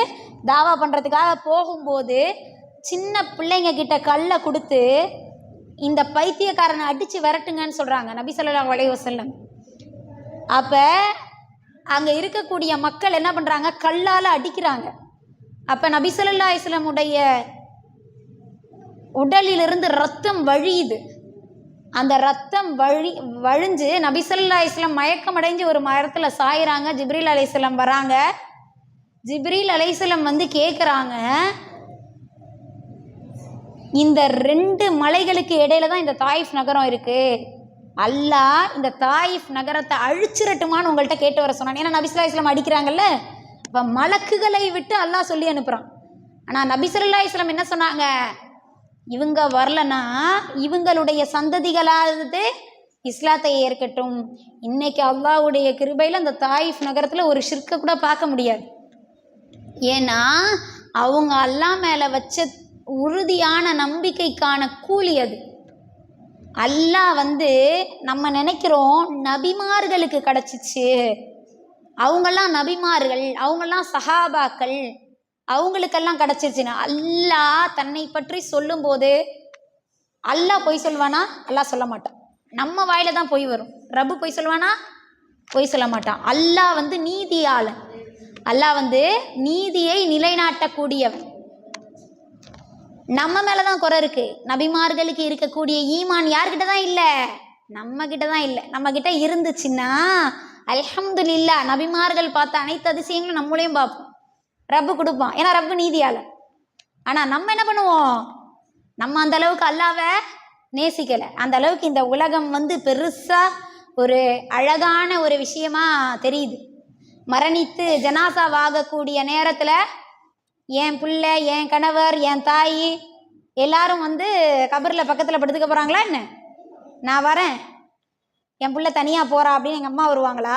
தாவா பண்ணுறதுக்காக போகும்போது சின்ன பிள்ளைங்க கிட்ட கல்லை கொடுத்து இந்த பைத்தியக்காரனை அடித்து விரட்டுங்கன்னு சொல்கிறாங்க நபி ஸல்லல்லாஹு அலைஹி வஸல்லம். அப்போ அங்கே இருக்கக்கூடிய மக்கள் என்ன பண்ணுறாங்க? கல்லால் அடிக்கிறாங்க. அப்போ நபி ஸல்லல்லாஹு அலைஹி வஸல்லம் உடைய உடலிலிருந்து ரத்தம் வழியுது. அந்த ரத்தம் வழிஞ்சு நபி ஸல்லல்லாஹு அலைஹி வஸல்லம் மயக்கம் அடைஞ்சு ஒரு மரத்தில் சாயிறாங்க. ஜிப்ரீல் அலைஹிஸ்ஸலாம் வராங்க. ஜிப்ரீல் அலைஹிஸ்ஸலாம் வந்து கேட்குறாங்க, இந்த 2 மலைகளுக்கு இடையில தான் இந்த தாயிஃப் நகரம் இருக்குது, அல்லாஹ் இந்த தாயிஃப் நகரத்தை அழிச்சிரட்டுமான்னு உங்கள்கிட்ட கேட்டு வர சொன்னான். ஏன்னா நபி ஸல்லல்லாஹு அலைஹி வஸல்லம் அடிக்கிறாங்கல்ல, இப்போ மலக்குகளை விட்டு அல்லாஹ் சொல்லி அனுப்புகிறான். ஆனால் நபி ஸல்லல்லாஹு அலைஹி வஸல்லம் என்ன சொன்னாங்க? இவங்க வரலன்னா இவங்களுடைய சந்ததிகளாவது இஸ்லாத்தை ஏற்கட்டும். இன்னைக்கு அல்லாஹ்வுடைய கிருபையில் அந்த தாயிஃப் நகரத்தில் ஒரு ஷிர்க்கை கூட பார்க்க முடியாது. ஏன்னா அவங்க அல்லாஹ் மேலே வச்ச உறுதியான நம்பிக்கைக்கான கூலி அது. அல்லாஹ் வந்து நம்ம நினைக்கிறோம் நபிமார்களுக்கு கிடச்சிச்சு, அவங்கெல்லாம் நபிமார்கள், அவங்கெல்லாம் சஹாபாக்கள், அவங்களுக்கெல்லாம் கிடச்சிருச்சுன்னா. அல்லாஹ் தன்னை பற்றி சொல்லும்போது அல்லாஹ் பொய் சொல்வானா? அல்லாஹ் சொல்ல மாட்டான். நம்ம வாயில தான் பொய் வரும். ரப்பு பொய் சொல்வானா? பொய் சொல்ல மாட்டான். அல்லாஹ் வந்து நீதியாளன். அல்லாஹ் வந்து நீதியை நிலைநாட்டக்கூடியவன். நம்ம மேலே தான் குறை இருக்குது. நபிமார்களுக்கு இருக்கக்கூடிய ஈமான் யார்கிட்ட தான் இல்லை? நம்ம கிட்ட தான் இல்லை. நம்ம கிட்ட இருந்துச்சுன்னா அல்ஹம்துலில்லாஹ், நபிமார்கள் பார்த்த அனைத்து அதிசயங்களும் நம்மளையும் பார்ப்போம். ரப்பு கொடுப்பான். ஏன்னா ரப்பு நீதியாளன். ஆனால் நம்ம என்ன பண்ணுவோம்? நம்ம அந்த அளவுக்கு அல்லாவை நேசிக்கலை. அந்த அளவுக்கு இந்த உலகம் வந்து பெருசாக ஒரு அழகான ஒரு விஷயமா தெரியுது. மரணித்து ஜனாசாவாகக்கூடிய நேரத்தில் என் பிள்ளை, என் கணவர், என் தாய் எல்லாரும் வந்து கபரில் பக்கத்தில் படுத்துக்க போகிறாங்களா என்ன? நான் வரேன், என் பிள்ளை தனியாக போகிறா அப்படின்னு எங்கள் அம்மா வருவாங்களா?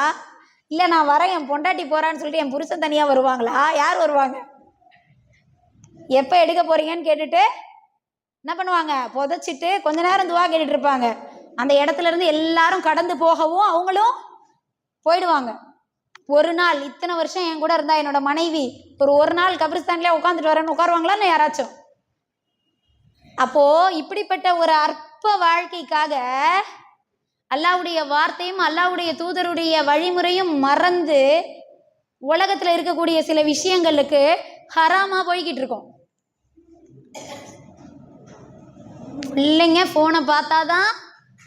இல்லை நான் வரேன், என் பொண்டாட்டி போகிறான்னு சொல்லிட்டு என் புருஷன் தனியாக வருவாங்களா? யார் வருவாங்க? எப்போ எடுக்க போகிறீங்கன்னு கேட்டுட்டு என்ன பண்ணுவாங்க? புதைச்சிட்டு கொஞ்ச நேரம் துவா கேட்டுட்டு இருப்பாங்க. அந்த இடத்துல இருந்து எல்லாரும் கடந்து போகவும் அவங்களும் போயிடுவாங்க. ஒரு நாள், இத்தனை வருஷம் என் கூட இருந்தா என்னோட மனைவி, ஒரு நாள் கபிரிஸ்தான்லேயே உட்காந்துட்டு வரேன்னு உட்காருவாங்களா இல்லை யாராச்சும்? அப்போது இப்படிப்பட்ட ஒரு அற்ப வாழ்க்கைக்காக அல்லாஹ்வுடைய வார்த்தையும் அல்லாஹ்வுடைய தூதருடைய வழிமுறையும் மறந்து உலகத்தில் இருக்கக்கூடிய சில விஷயங்களுக்கு ஹராமாக போய்கிட்டு இருக்கோம். பிள்ளைங்க ஃபோனை பார்த்தாதான்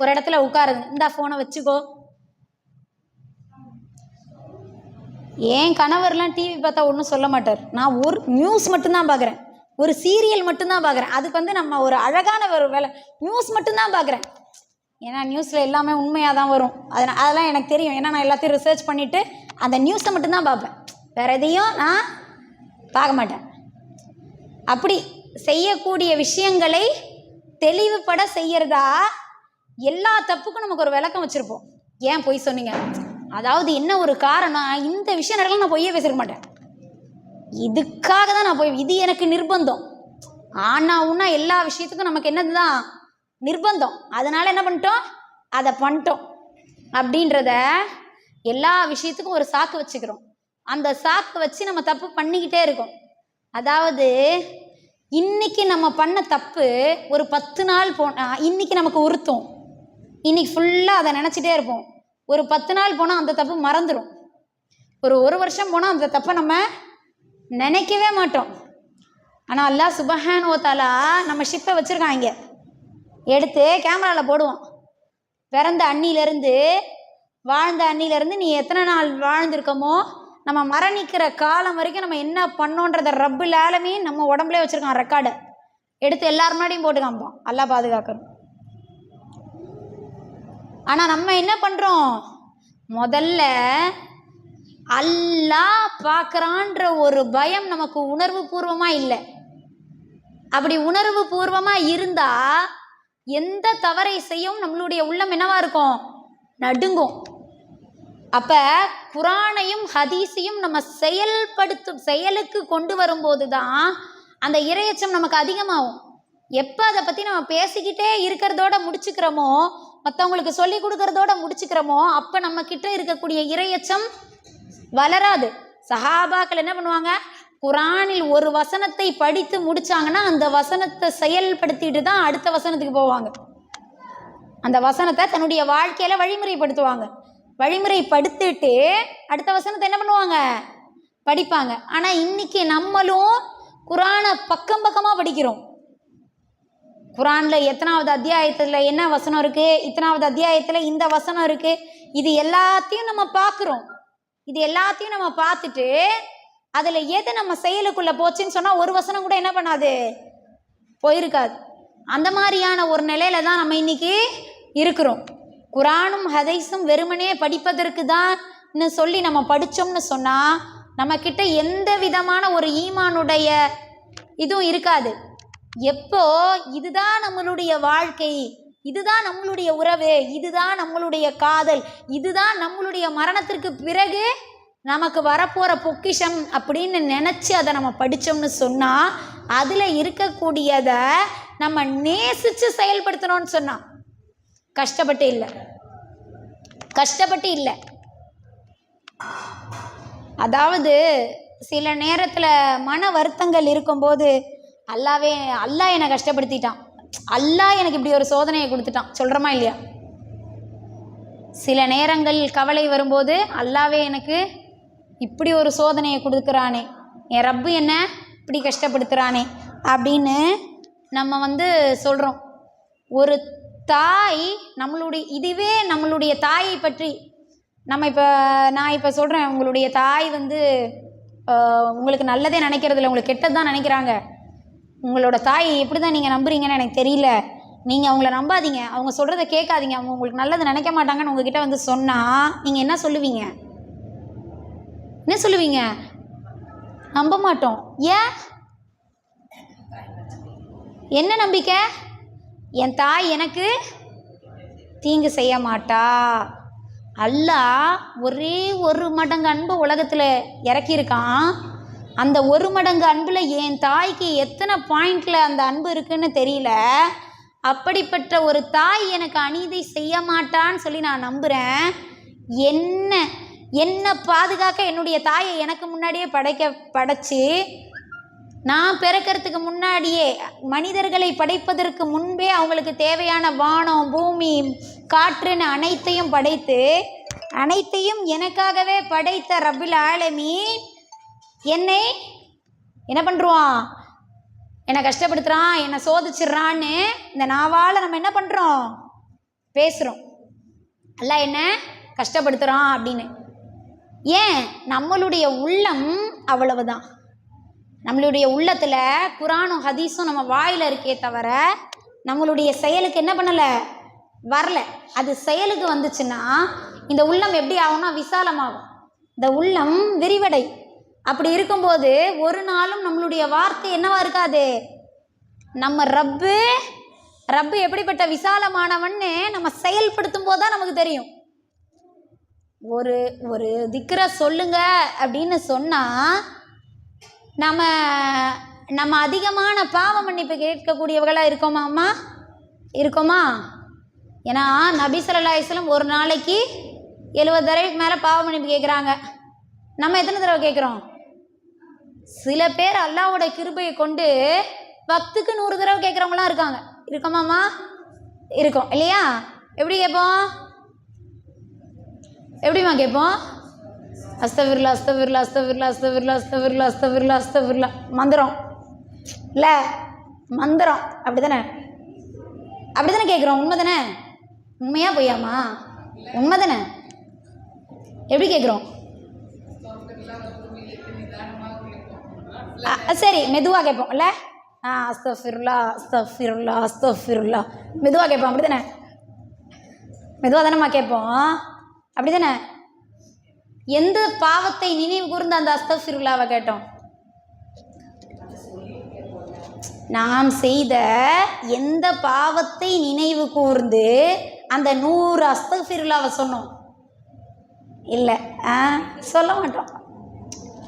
ஒரு இடத்துல உட்காருது. இந்த ஃபோனை வச்சுக்கோ, என் கணவர்லாம் டிவி பார்த்தா ஒன்றும் சொல்ல மாட்டார். நான் ஒரு நியூஸ் மட்டும்தான் பார்க்குறேன், ஒரு சீரியல் மட்டும்தான் பார்க்குறேன். அதுக்கு வந்து நம்ம ஒரு அழகான ஒரு வேலை, நியூஸ் மட்டும்தான் பார்க்குறேன். ஏன்னா நியூஸில் எல்லாமே உண்மையாக தான் வரும். அதெல்லாம் எனக்கு தெரியும். ஏன்னா நான் எல்லாத்தையும் ரிசர்ச் பண்ணிவிட்டு அந்த நியூஸை மட்டும்தான் பார்ப்பேன், வேறு எதையும் நான் பார்க்க மாட்டேன். அப்படி செய்யக்கூடிய விஷயங்களை தெளிவுபட செய்யறதா எல்லா தப்புக்கும் நமக்கு ஒரு விளக்கம் வச்சுருப்போம். ஏன் பொய் சொன்னீங்க, அதாவது என்ன ஒரு காரணம், இந்த விஷயம் நடக்கலாம் நான் பொய்யே பேசிருக்க மாட்டேன், இதுக்காக தான் நான் போய், இது எனக்கு நிர்பந்தம். ஆனா எல்லா விஷயத்துக்கும் நமக்கு என்னது தான் நிர்பந்தம். அதனால என்ன பண்ணிட்டோம், அதை பண்ணிட்டோம் அப்படின்றத எல்லா விஷயத்துக்கும் ஒரு சாக்கு வச்சுக்கிறோம். அந்த சாக்கு வச்சு நம்ம தப்பு பண்ணிக்கிட்டே இருக்கோம். அதாவது இன்னைக்கு நம்ம பண்ண தப்பு ஒரு 10 நாள் இன்னைக்கு நமக்கு உறுத்தும், இன்னைக்கு ஃபுல்லாக அதை நினச்சிட்டே இருப்போம். ஒரு 10 நாள் போனால் அந்த தப்பு மறந்துடும். ஒரு வருஷம் போனால் அந்த தப்பை நம்ம நினைக்கவே மாட்டோம். ஆனால் அல்லாஹ் சுப்ஹானஹு வ தஆலா நம்ம ஷிப்பை வச்சுருக்காங்க, எடுத்து கேமராவில் போடுவோம். பிறந்த அன்னிலேருந்து வாழ்ந்த அன்னிலேருந்து நீ எத்தனை நாள் வாழ்ந்திருக்கமோ, நம்ம மரணிக்கிற காலம் வரைக்கும் நம்ம என்ன பண்ணோன்றத ரப்புல் ஆலமீன் நம்ம உடம்புலே வச்சுருக்கான் ரெக்கார்டை, எடுத்து எல்லார் முன்னாடியும் போட்டு காமிப்போம். அல்லாஹ் பாதுகாக்கணும். ஆனால் நம்ம என்ன பண்ணுறோம், முதல்ல அல்லாஹ் பார்க்குறான்ற ஒரு பயம் நமக்கு உணர்வு பூர்வமாக இல்லை. அப்படி உணர்வு பூர்வமாக இருந்தால் எந்த தவறை செய்யவும் நம்மளுடைய உள்ளம் என்னவா இருக்கும், நடுங்கும். அப்போ குரானையும் ஹதீஸையும் நம்ம செயலுக்கு கொண்டு வரும்போது தான் அந்த இரையச்சம் நமக்கு அதிகமாகும். எப்போ அதை பற்றி நம்ம பேசிக்கிட்டே இருக்கிறதோட முடிச்சுக்கிறோமோ, மற்றவங்களுக்கு சொல்லி கொடுக்கறதோட முடிச்சுக்கிறோமோ, அப்போ நம்ம கிட்ட இருக்கக்கூடிய இரையச்சம் வளராது. சஹாபாக்கள் என்ன பண்ணுவாங்க, குரானில் ஒரு வசனத்தை படித்து முடிச்சாங்கன்னா அந்த வசனத்தை செயல்படுத்திட்டு தான் அடுத்த வசனத்துக்கு போவாங்க. அந்த வசனத்தை தன்னுடைய வாழ்க்கையில வழிமுறைப்படுத்துவாங்க. வழிமுறைப்படுத்திட்டு அடுத்த வசனத்தை என்ன பண்ணுவாங்க, படிப்பாங்க. ஆனால் இன்னைக்கு நம்மளும் குரானை பக்கம் பக்கமாக படிக்கிறோம். குரானில் எத்தனாவது அத்தியாயத்தில் என்ன வசனம் இருக்குது, இத்தனாவது அத்தியாயத்தில் இந்த வசனம் இருக்குது, இது எல்லாத்தையும் நம்ம பார்க்குறோம். இது எல்லாத்தையும் நம்ம பார்த்துட்டு அதில் எது நம்ம செயலுக்குள்ளே போச்சுன்னு சொன்னால் ஒரு வசனம் கூட என்ன பண்ணாது, போயிருக்காது. அந்த மாதிரியான ஒரு நிலையில தான் நம்ம இன்னைக்கு இருக்கிறோம். குரானும் ஹதீஸும் வெறுமனே படிப்பதற்கு தான் சொல்லி நம்ம படித்தோம்னு சொன்னால் நம்மக்கிட்ட எந்த விதமான ஒரு ஈமானுடைய இதுவும் இருக்காது. எப்போ இதுதான் நம்மளுடைய வாழ்க்கை, இதுதான் நம்மளுடைய உறவு, இதுதான் நம்மளுடைய காதல், இதுதான் நம்மளுடைய மரணத்திற்கு பிறகு நமக்கு வரப்போகிற பொக்கிஷம் அப்படின்னு நினச்சி அதை நம்ம படித்தோம்னு சொன்னால் அதில் இருக்கக்கூடியதை நம்ம நேசித்து செயல்படுத்தணும்னு சொன்னால் கஷ்டப்பட்டு இல்லை. அதாவது சில நேரத்தில் மன வருத்தங்கள் இருக்கும்போது அல்லாஹ் என்னை கஷ்டப்படுத்திட்டான், அல்லாஹ் எனக்கு இப்படி ஒரு சோதனையை கொடுத்துட்டான் சொல்கிறோமா இல்லையா? சில நேரங்கள் கவலை வரும்போது அல்லாவே எனக்கு இப்படி ஒரு சோதனையை கொடுக்குறானே, என் ரப்பு என்ன இப்படி கஷ்டப்படுத்துகிறானே அப்படின்னு நம்ம சொல்கிறோம். ஒரு தாய் இதுவே நம்மளுடைய தாயை பற்றி நான் இப்போ சொல்கிறேன், உங்களுடைய தாய் உங்களுக்கு நல்லதே நினைக்கிறதில்ல, உங்களுக்கு கெட்டது தான் நினைக்கிறாங்க. உங்களோட தாய் எப்படி தான் நீங்கள் நம்புறீங்கன்னு எனக்கு தெரியல. நீங்கள் அவங்கள நம்பாதீங்க, அவங்க சொல்கிறத கேட்காதீங்க, அவங்க உங்களுக்கு நல்லது நினைக்க மாட்டாங்கன்னு உங்ககிட்ட சொன்னால் நீங்கள் என்ன சொல்லுவீங்க? நம்ப மாட்டோம். ஏன்? என்ன நம்பிக்கை? என் தாய் எனக்கு தீங்கு செய்ய மாட்டா. அல்லாஹ் ஒரே ஒரு மடங்கு அன்பு உலகத்தில் இறக்கியிருக்கான். அந்த ஒரு மடங்கு அன்பில் என் தாய்க்கு எத்தனை பாயிண்டில் அந்த அன்பு இருக்குன்னு தெரியல. அப்படிப்பட்ட ஒரு தாய் எனக்கு அநீதி செய்ய மாட்டான்னு சொல்லி நான் நம்புகிறேன். என்ன பாதுகாக்க என்னுடைய தாயை எனக்கு முன்னாடியே படைச்சு நான் பிறக்கிறதுக்கு முன்னாடியே மனிதர்களை படைப்பதற்கு முன்பே அவங்களுக்கு தேவையான வானம் பூமி காற்றுன்னு அனைத்தையும் படைத்து அனைத்தையும் எனக்காகவே படைத்த ரப்பில் ஆலமீன் என்னை என்ன பண்ணுறான், என்னை கஷ்டப்படுத்துகிறான், என்னை சோதிச்சிட்றான்னு இந்த நாவால் நம்ம என்ன பண்ணுறோம், பேசுகிறோம். அல்லாஹ் என்ன கஷ்டப்படுத்துகிறான் அப்படின்னு. ஏன்? நம்மளுடைய உள்ளம் அவ்வளவுதான். நம்மளுடைய உள்ளத்தில் குரானும் ஹதீஸும் நம்ம வாயில் இருக்கே தவிர நம்மளுடைய செயலுக்கு என்ன பண்ணலை, வரல. அது செயலுக்கு வந்துச்சுன்னா இந்த உள்ளம் எப்படி ஆகும்னா விசாலமாகும், இந்த உள்ளம் விரிவடை. அப்படி இருக்கும்போது ஒரு நாளும் நம்மளுடைய வார்த்தை என்னவா இருக்காது. நம்ம ரப்பு எப்படிப்பட்ட விசாலமானவன்னு நம்ம செயல்படுத்தும் போது தான் நமக்கு தெரியும். ஒரு ஒரு திக்ர சொல்லுங்க அப்படின்னு சொன்னால் நம்ம அதிகமான பாவ மன்னிப்பு கேட்கக்கூடியவர்களாக இருக்கோமா அம்மா? இருக்கோமா? ஏன்னா நபி ஸல்லல்லாஹு அலைஹி வஸல்லம் ஒரு நாளைக்கு 70 தடவைக்கு மேலே பாவ மன்னிப்பு கேட்குறாங்க. நம்ம எத்தனை தடவை கேட்குறோம்? சில பேர் அல்லாஹ்வோட கிருபையை கொண்டு வக்துக்கு 100 தடவை கேட்குறவங்களாம் இருக்காங்க. இருக்கோமாம்மா? இருக்கோம் இல்லையா? எப்படி கேட்போம்? எப்படிம்மா கேட்போம்? அஸ்தஃபிருல்லா அஸ்தஃபிருல்லா அஸ்தஃபிருல்லா அஸ்தஃபிருல்லா அஸ்தஃபிருல்லா அஸ்தஃபிருல்லா அஸ்தஃபிருல்லா. மந்திரம் இல்லை, மந்திரம். அப்படி தானே கேட்குறோம். உண்மை தானே? உண்மையா பொய்யாமா? உண்மை தானே? எப்படி கேட்குறோம்? சரி, மெதுவாக கேட்போம் இல்லை? அஸ்தஃபிருல்லா அஸ்தஃபிருல்லா அஸ்தஃபிருல்லா மெதுவாக கேட்போம். அப்படி தானே? மெதுவாக தானேம்மா கேட்போம். அப்படி தானே? எந்த பாவத்தை நினைவு கூர்ந்து அந்த அஸ்தஃபிருல்லாவை கேட்டோம்? நாம் செய்த எந்த பாவத்தை நினைவு கூர்ந்து அந்த 100 அஸ்தஃபிருல்லாவை சொன்னோம்? இல்லை, சொல்ல மாட்டோம்.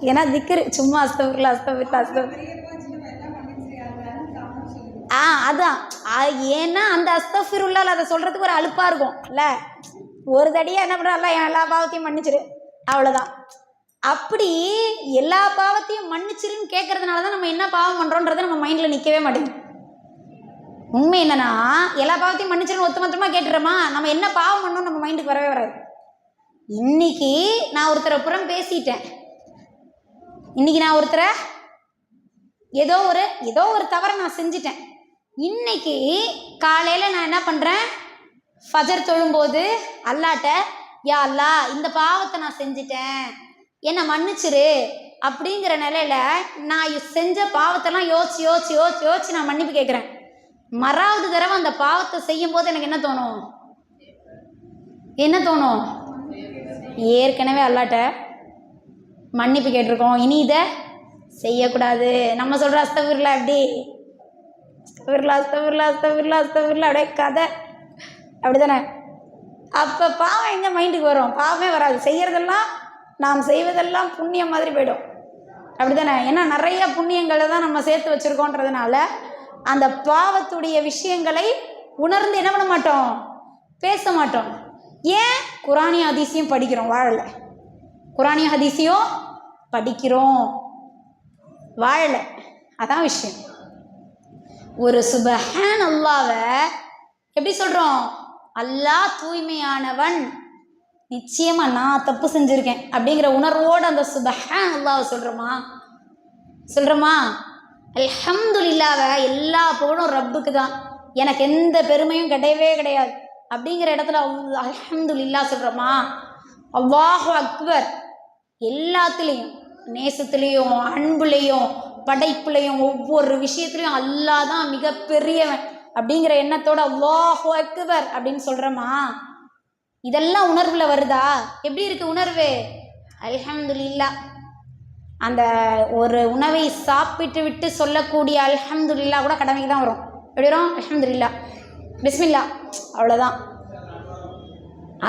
ஏன்னா திக்ரு சும்மா அஸ்தஃபிருல்லா அஸ்தஃபிருல்லா அஸ்தஃபிருல்லா. அதான். ஏன்னா அந்த அஸ்தஃபிருல்லால் அதை சொல்கிறதுக்கு ஒரு அலுப்பாக இருக்கும் இல்லை? ஒரு தடியாக என்ன பண்ணுறா, எல்லா பாவத்தையும் மன்னிச்சிரு, அவ்வளோதான். அப்படி எல்லா பாவத்தையும் மன்னிச்சிருன்னு கேட்கறதுனால தான் நம்ம என்ன பாவம் பண்ணுறோன்றது நம்ம மைண்டில் நிற்கவே மாட்டேங்குது. உண்மை என்னன்னா, எல்லா பாவத்தையும் மன்னிச்சிருன்னு ஒத்துமொத்தமாக கேட்டுறோமா, நம்ம என்ன பாவம் பண்ணோம் நம்ம மைண்டுக்கு வரவே வராது. இன்னைக்கு நான் ஒருத்தரை புறம் பேசிட்டேன். இன்னைக்கு நான் ஒருத்தரை ஏதோ ஒரு தவறை நான் செஞ்சிட்டேன். இன்னைக்கு காலையில் நான் என்ன பண்ணுறேன், ஃபஜர் தொழும்போது அல்லாட்ட, யா அல்லா இந்த பாவத்தை நான் செஞ்சிட்டேன், என்னை மன்னிச்சிரு அப்படிங்கிற நிலையில் நான் செஞ்ச பாவத்தெல்லாம் யோசிச்சு நான் மன்னிப்பு கேட்குறேன். மறாவது தடவை அந்த பாவத்தை செய்யும் போது எனக்கு என்ன தோணும்? ஏற்கனவே அல்லாட்ட மன்னிப்பு கேட்டிருக்கோம், இனி இதை செய்யக்கூடாது. நம்ம சொல்கிற அஸ்தஃபிருல்லா எப்படி? அஸ்தஃபிருல்லா அப்படியே கதை. அப்படி தானே? அப்போ பாவம் எங்கே மைண்டுக்கு வரும்? பாவமே வராது. நாம் செய்வதெல்லாம் புண்ணியம் மாதிரி போய்டும். அப்படி தானே? ஏன்னா நிறைய புண்ணியங்களை தான் நம்ம சேர்த்து வச்சுருக்கோன்றதுனால அந்த பாவத்துடைய விஷயங்களை உணர்ந்து என்ன பண்ண மாட்டோம், பேச மாட்டோம். ஏன்? குரானிய ஹதீஸையும் படிக்கிறோம், வாழலை. குரானிய ஹதீஸையும் படிக்கிறோம், வாழலை. அதான் விஷயம். ஒரு சுபஹான் அல்லாவை எப்படி சொல்கிறோம்? அல்லாஹ் தூய்மையானவன், நிச்சயமாக நான் தப்பு செஞ்சுருக்கேன் அப்படிங்கிற உணர்வோடு அந்த சுபஹான் அல்லாவை சொல்கிறோமா? அல்ஹம்துலில்லாஹ்வை எல்லா புகழும் ரப்புக்கு தான், எனக்கு எந்த பெருமையும் கிடையாது அப்படிங்கிற இடத்துல அல்ஹம்துலில்லாஹ் சொல்கிறோமா? அல்லாஹு அக்பர். எல்லாத்துலேயும், நேசத்துலேயும், அன்புலேயும், படைப்புலையும், ஒவ்வொரு விஷயத்துலையும் அல்லாஹ் தான் மிகப்பெரியவன் அப்படிங்கிற எண்ணத்தோட அல்லாஹு அக்பர் அப்படின்னு சொல்கிறோமா? இதெல்லாம் உணர்வில் வருதா? எப்படி இருக்குது உணர்வு? அல்ஹம்துலில்லாஹ். அந்த ஒரு உணவை சாப்பிட்டு விட்டு சொல்லக்கூடிய அல்ஹம்துலில்லாஹ் கூட கடமைக்கு தான் வரும். எப்படி வரும்? அல்ஹம்துலில்லாஹ், பிஸ்மில்லா, அவ்வளோதான்.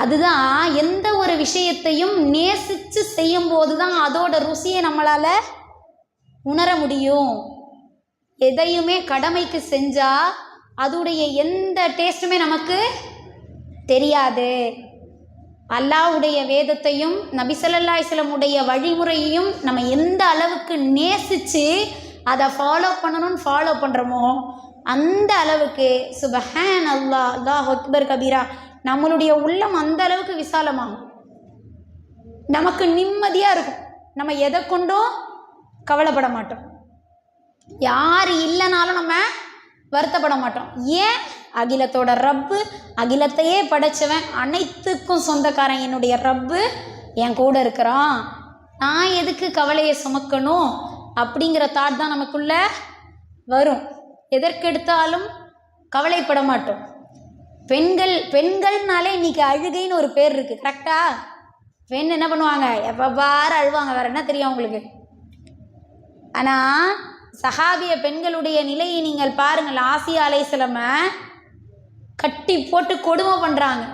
அதுதான் எந்த ஒரு விஷயத்தையும் நேசித்து செய்யும்போது தான் அதோட ருசியை நம்மளால் உணர முடியும். எதையுமே கடமைக்கு செஞ்சால் அதோடைய எந்த டேஸ்ட்டுமே நமக்கு தெரியாது. அல்லாஹ்வுடைய வேதத்தையும் நபி ஸல்லல்லாஹு அலைஹி வஸல்லம் உடைய வழிமுறையையும் நம்ம எந்த அளவுக்கு நேசித்து அதை ஃபாலோ பண்ணுறோமோ அந்த அளவுக்கு சுபஹான் அல்லாஹ், அல்லாஹ் அக்பர் கபீரா, நம்மளுடைய உள்ளம் அந்த அளவுக்கு விசாலமாகும், நமக்கு நிம்மதியாக இருக்கும். நம்ம எதை கொண்டும் கவலைப்பட மாட்டோம். யார் இல்லைனாலும் நம்ம வருத்தப்பட மாட்டோம். ஏன்? அகிலத்தோட ரப்பு, அகிலத்தையே படைச்சவன், அனைத்துக்கும் சொந்தக்காரன் என்னுடைய ரப்பு என் கூட இருக்கிறான், நான் எதுக்கு கவலையை சுமக்கணும் அப்படிங்கிற தாட் தான் நமக்குள்ள வரும். எதற்கெடுத்தாலும் கவலைப்பட மாட்டோம். பெண்கள்னாலே இன்னைக்கு அழுகைன்னு ஒரு பேர் இருக்குது, கரெக்டா? பெண் என்ன பண்ணுவாங்க, எப்போ பாரு அழுவாங்க, வேறு என்ன தெரியும் அவங்களுக்கு. ஆனால் சஹாபிய பெண்களுடைய நிலையை நீங்கள் பாருங்கள். ஆசியா அலைஹிஸ்ஸலாம கட்டி போட்டு கொடுமை பண்ணுறாங்க.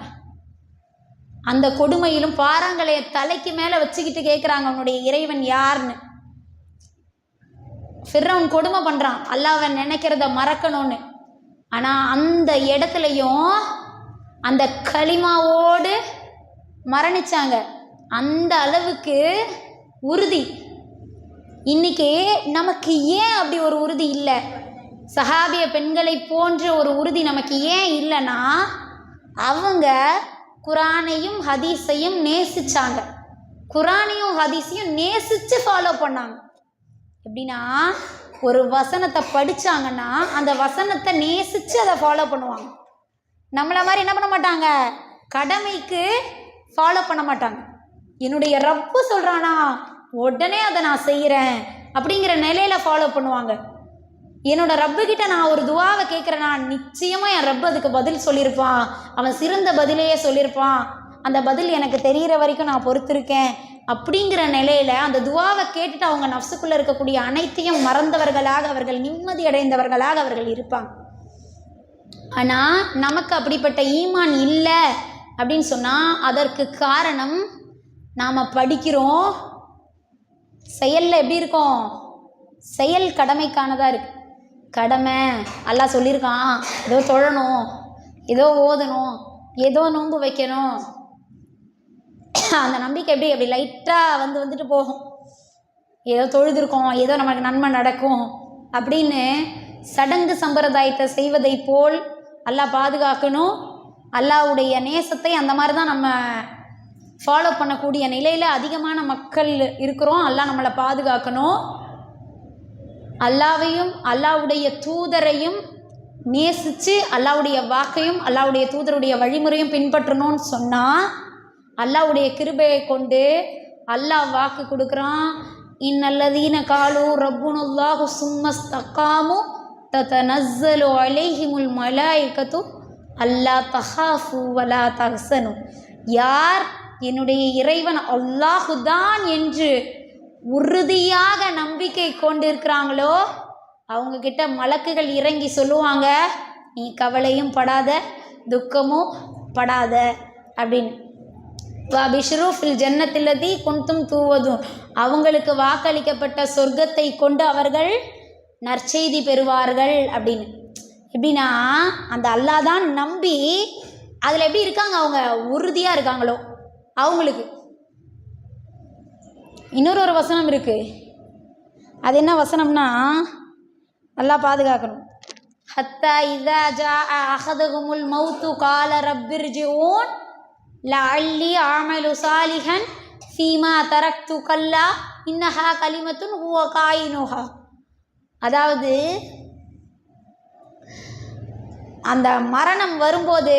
அந்த கொடுமையிலும் பாறாங்களைய தலைக்கு மேலே வச்சுக்கிட்டு கேட்குறாங்க, அவனுடைய இறைவன் யாருன்னு. ஃபிர்அவுன் கொடுமை பண்ணுறான், அல்லாஹ்வை நினைக்கிறத மறக்கணும்னு. ஆனால் அந்த இடத்துலையும் அந்த களிமாவோடு மரணிச்சாங்க. அந்த அளவுக்கு உறுதி. இன்னைக்கு நமக்கு ஏன் அப்படி ஒரு உறுதி இல்லை? சஹாபிய பெண்களை போன்ற ஒரு உறுதி நமக்கு ஏன் இல்லைன்னா, அவங்க குரானையும் ஹதீஸையும் நேசிச்சாங்க. குரானையும் ஹதீஸையும் நேசித்து ஃபாலோ பண்ணாங்க. எப்படின்னா, ஒரு வசனத்தை படித்தாங்கன்னா அந்த வசனத்தை நேசித்து அதை ஃபாலோ பண்ணுவாங்க. நம்மளை மாதிரி என்ன பண்ண மாட்டாங்க, கடமைக்கு ஃபாலோ பண்ண மாட்டாங்க. என்னுடைய ரப்பு சொல்கிறானா உடனே அதை நான் செய்கிறேன் அப்படிங்கிற நிலையில் ஃபாலோ பண்ணுவாங்க. என்னோட ரப்புக்கிட்ட நான் ஒரு துவாவை கேட்குறேன்னா நிச்சயமாக என் ரப்பு அதுக்கு பதில் சொல்லியிருப்பான். அவன் சிறந்த பதிலையே சொல்லியிருப்பான். அந்த பதில் எனக்கு தெரிகிற வரைக்கும் நான் பொறுத்திருக்கேன் அப்படிங்கிற நிலையில் அந்த துவாவை கேட்டுட்டு அவங்க நஃப்ஸுக்குள்ளே இருக்கக்கூடிய அனைத்தையும் மறந்தவர்களாக, அவர்கள் நிம்மதி அடைந்தவர்களாக அவர்கள் இருப்பாங்க. ஆனால் நமக்கு அப்படிப்பட்ட ஈமான் இல்லை அப்படின்னு சொன்னால் அதற்கு காரணம் நாம் படிக்கிறோம், செயலில் எப்படி இருக்கோம், செயல் கடமைக்கானதாக இருக்குது. கடமை அல்லாஹ் சொல்லியிருக்கான், ஏதோ தொழணும், ஏதோ ஓதணும், ஏதோ நோன்பு வைக்கணும். அந்த நம்பிக்கை அப்படி லைட்டாக வந்துட்டு போகும். ஏதோ தொழுதுருக்கோம், ஏதோ நமக்கு நன்மை நடக்கும் அப்படின்னு சடங்கு சம்பிரதாயத்தை செய்வதை போல் அல்லாஹ் பாதுகாக்கணும். அல்லாஹ்வுடைய நேசத்தை அந்த மாதிரி தான் நம்ம ஃபாலோ பண்ணக்கூடிய நிலையில் அதிகமான மக்கள் இருக்கிறோம். அல்லாஹ் நம்மளை பாதுகாக்கணும். அல்லாஹ்வையும் அல்லாஹ்வுடைய தூதரையும் நேசித்து அல்லாஹ்வுடைய வாக்கையும் அல்லாஹ்வுடைய தூதருடைய வழிமுறையும் பின்பற்றணும்னு சொன்னால் அல்லாஹ்வுடைய கிருபையை கொண்டு அல்லாஹ் வாக்கு கொடுக்குறான். இன்னல்லதீன காலு ரப்புனுல்லாஹு சும்மஸ்தகாமு ததனஸ்ஸலு அலைஹிமுல் மலாயிகத்து அல்லா தஹாஃபு வலா தஹ்சனு. யார் என்னுடைய இறைவன் அல்லாஹுதான் என்று உறுதியாக நம்பிக்கை கொண்டிருக்கிறாங்களோ அவங்கக்கிட்ட மலக்குகள் இறங்கி சொல்லுவாங்க, நீ கவலையும் படாத, துக்கமும் படாத அப்படின்னு. பிஷ்ரூஃபில் ஜன்னத்தில்லதி குன்தும் தூவதும், அவங்களுக்கு வாக்களிக்கப்பட்ட சொர்க்கத்தை கொண்டு அவர்கள் நற்செய்தி பெறுவார்கள் அப்படின்னு. எப்படின்னா, அந்த அல்லாஹ் தான் நம்பி அதில் எப்படி இருக்காங்க, அவங்க உறுதியாக இருக்காங்களோ அவங்களுக்கு. இன்னொரு வசனம் இருக்குது. அது என்ன வசனம்னா, அல்லாஹ் பாதுகாக்கணும். ஹத்தா இதா ஜா அஹதஹுமுல் மௌத்து கால ரப்பிர்ஜிஊன் லஅல்லி அமலு சாலிஹன் ஃபீமா தரக்து கல்லா இன்னஹா கலிமத்துன் ஹுவ காயினுஹா. அதாவது அந்த மரணம் வரும்போது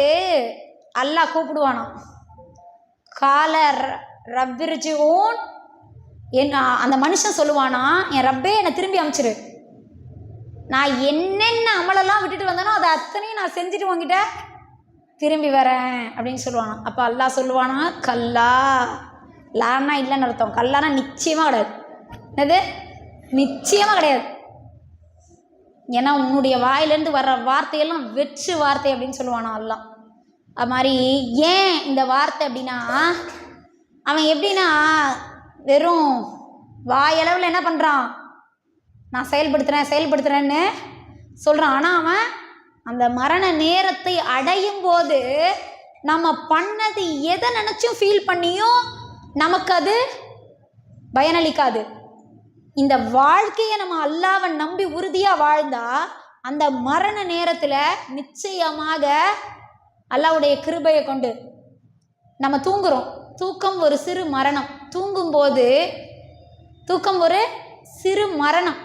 அல்லாஹ் கூப்பிடுவானாம், கால ரப்பிர்ஜிஊன். அந்த மனுஷன் சொல்லுவானா, என் ரப்பே என்னை திரும்பி அனுப்பிச்சிரு, நான் என்னென்ன அமலெல்லாம் விட்டுட்டு வந்தேனோ அதை அத்தனையும் நான் செஞ்சுட்டு உங்ககிட்ட திரும்பி வரேன் அப்படின்னு சொல்லுவானா. அப்போ அல்லாஹ் சொல்லுவானா, கல்லா, லான்னா இல்லைன்னு அர்த்தம், கல்லானா நிச்சயமாக கிடையாது. என்னது? நிச்சயமாக கிடையாது. ஏன்னா உன்னுடைய வாயிலேருந்து வர்ற வார்த்தையெல்லாம் வெற்று வார்த்தை அப்படின்னு சொல்லுவானா அல்லாஹ். அது மாதிரி ஏன் இந்த வார்த்தை அப்படின்னா, அவன் எப்படின்னா வெறும் வாயளவில் என்ன பண்ணுறான், நான் செயல்படுத்துகிறேன்னு சொல்கிறான். ஆனால் அவன் அந்த மரண நேரத்தை அடையும் போது நம்ம பண்ணது எதை நினச்சும் ஃபீல் பண்ணியும் நமக்கு அது பயனளிக்காது. இந்த வாழ்க்கையை நம்ம அல்லாஹ்வை நம்பி உறுதியாக வாழ்ந்தா அந்த மரண நேரத்தில் நிச்சயமாக அல்லாஹ்வுடைய கிருபையை கொண்டு நம்ம தூங்குகிறோம். தூக்கம் ஒரு சிறு மரணம். தூங்கும்போது தூக்கம் ஒரு சிறு மரணம்.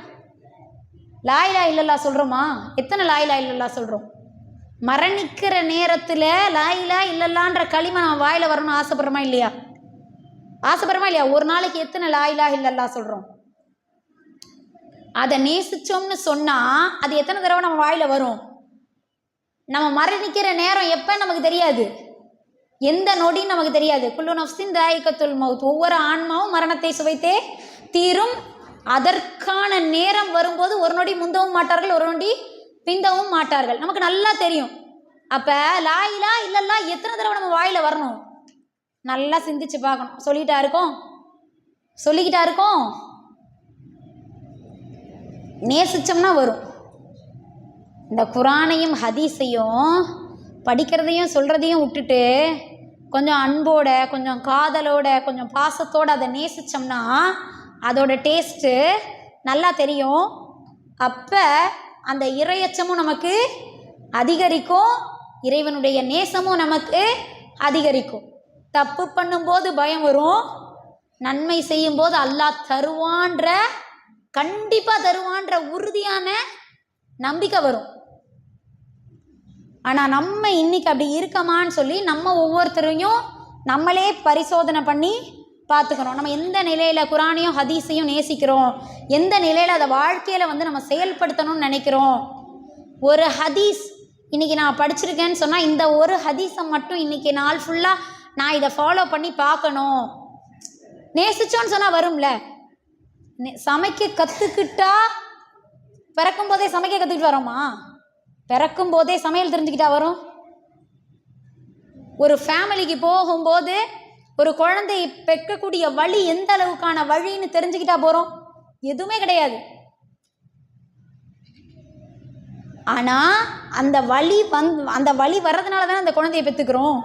லா இலாஹ இல்லல்லாஹ் சொல்கிறோமா? எத்தனை லா இலாஹ இல்லல்லாஹ் சொல்கிறோம்? மரணிக்கிற நேரத்தில் லா இலாஹ இல்லல்லாஹ்ன்ற களிமா நம்ம வாயில் வரணும்னு ஆசைப்படுறோமா இல்லையா? ஆசைப்படுறோமா இல்லையா? ஒரு நாளைக்கு எத்தனை லா இலாஹ இல்லல்லாஹ் சொல்கிறோம்? அதை நேசிச்சோம்னு சொன்னால் அது எத்தனை தடவை நம்ம வாயில் வரும்? நம்ம மரணிக்கிற நேரம் எப்போ நமக்கு தெரியாது, எந்த நொடின்னு நமக்கு தெரியாது. குல்லு நஃப்ஸின் தாயிகத்துல் மௌத், ஒவ்வொரு ஆன்மாவும் மரணத்தை சுவைத்தே தீரும். அதற்கான நேரம் வரும்போது ஒரு நொடி முந்தவும் மாட்டார்கள், ஒரு நொடி பிந்தவும் மாட்டார்கள். நமக்கு நல்லா தெரியும். அப்போ லா இலாஹ இல்லல்லாஹ் எத்தனை தடவை நம்ம வாயில் வரணும்? நல்லா சிந்திச்சு பார்க்கணும். சொல்லிக்கிட்டா இருக்கோம், நேசிச்சோம்னா வரும். இந்த குரானையும் ஹதீஸையும் படிக்கிறதையும் சொல்கிறதையும் விட்டுட்டு கொஞ்சம் அன்போட, கொஞ்சம் காதலோட, கொஞ்சம் பாசத்தோடு அதை நேசித்தோம்னா அதோட டேஸ்ட்டு நல்லா தெரியும். அப்போ அந்த இறையச்சமும் நமக்கு அதிகரிக்கும், இறைவனுடைய நேசமும் நமக்கு அதிகரிக்கும். தப்பு பண்ணும்போது பயம் வரும், நன்மை செய்யும்போது அல்லாஹ் தருவான்ற, கண்டிப்பாக தருவான்ற உறுதியான நம்பிக்கை வரும். ஆனால் நம்ம இன்னைக்கு அப்படி இருக்கமான்னு சொல்லி நம்ம ஒவ்வொருத்தரையும் நம்மளே பரிசோதனை பண்ணி பார்த்துக்கிறோம். நம்ம எந்த நிலையில் குரானையும் ஹதீஸையும் நேசிக்கிறோம், எந்த நிலையில் அதை வாழ்க்கையில் நம்ம செயல்படுத்தணும்னு நினைக்கிறோம். ஒரு ஹதீஸ் இன்றைக்கி நான் படிச்சிருக்கேன்னு சொன்னால் இந்த ஒரு ஹதீஸை மட்டும் இன்றைக்கி நாள் ஃபுல்லாக நான் இதை ஃபாலோ பண்ணி பார்க்கணும். நேசிச்சோன்னு சொன்னால் வரும்ல. சமைக்க கற்றுக்கிட்டா பிறக்கும் போதே சமைக்க கற்றுக்கிட்டு வரோமா? பிறக்கும் போதே சமையல் தெரிஞ்சுக்கிட்டா வரும்? ஒரு ஃபேமிலிக்கு போகும்போது ஒரு குழந்தை பெக்கக்கூடிய வழி எந்த அளவுக்கான வழின்னு தெரிஞ்சுக்கிட்டா போகிறோம்? எதுவுமே கிடையாது. ஆனால் அந்த வழி வர்றதுனால தானே அந்த குழந்தைய பெற்றுக்கிறோம்.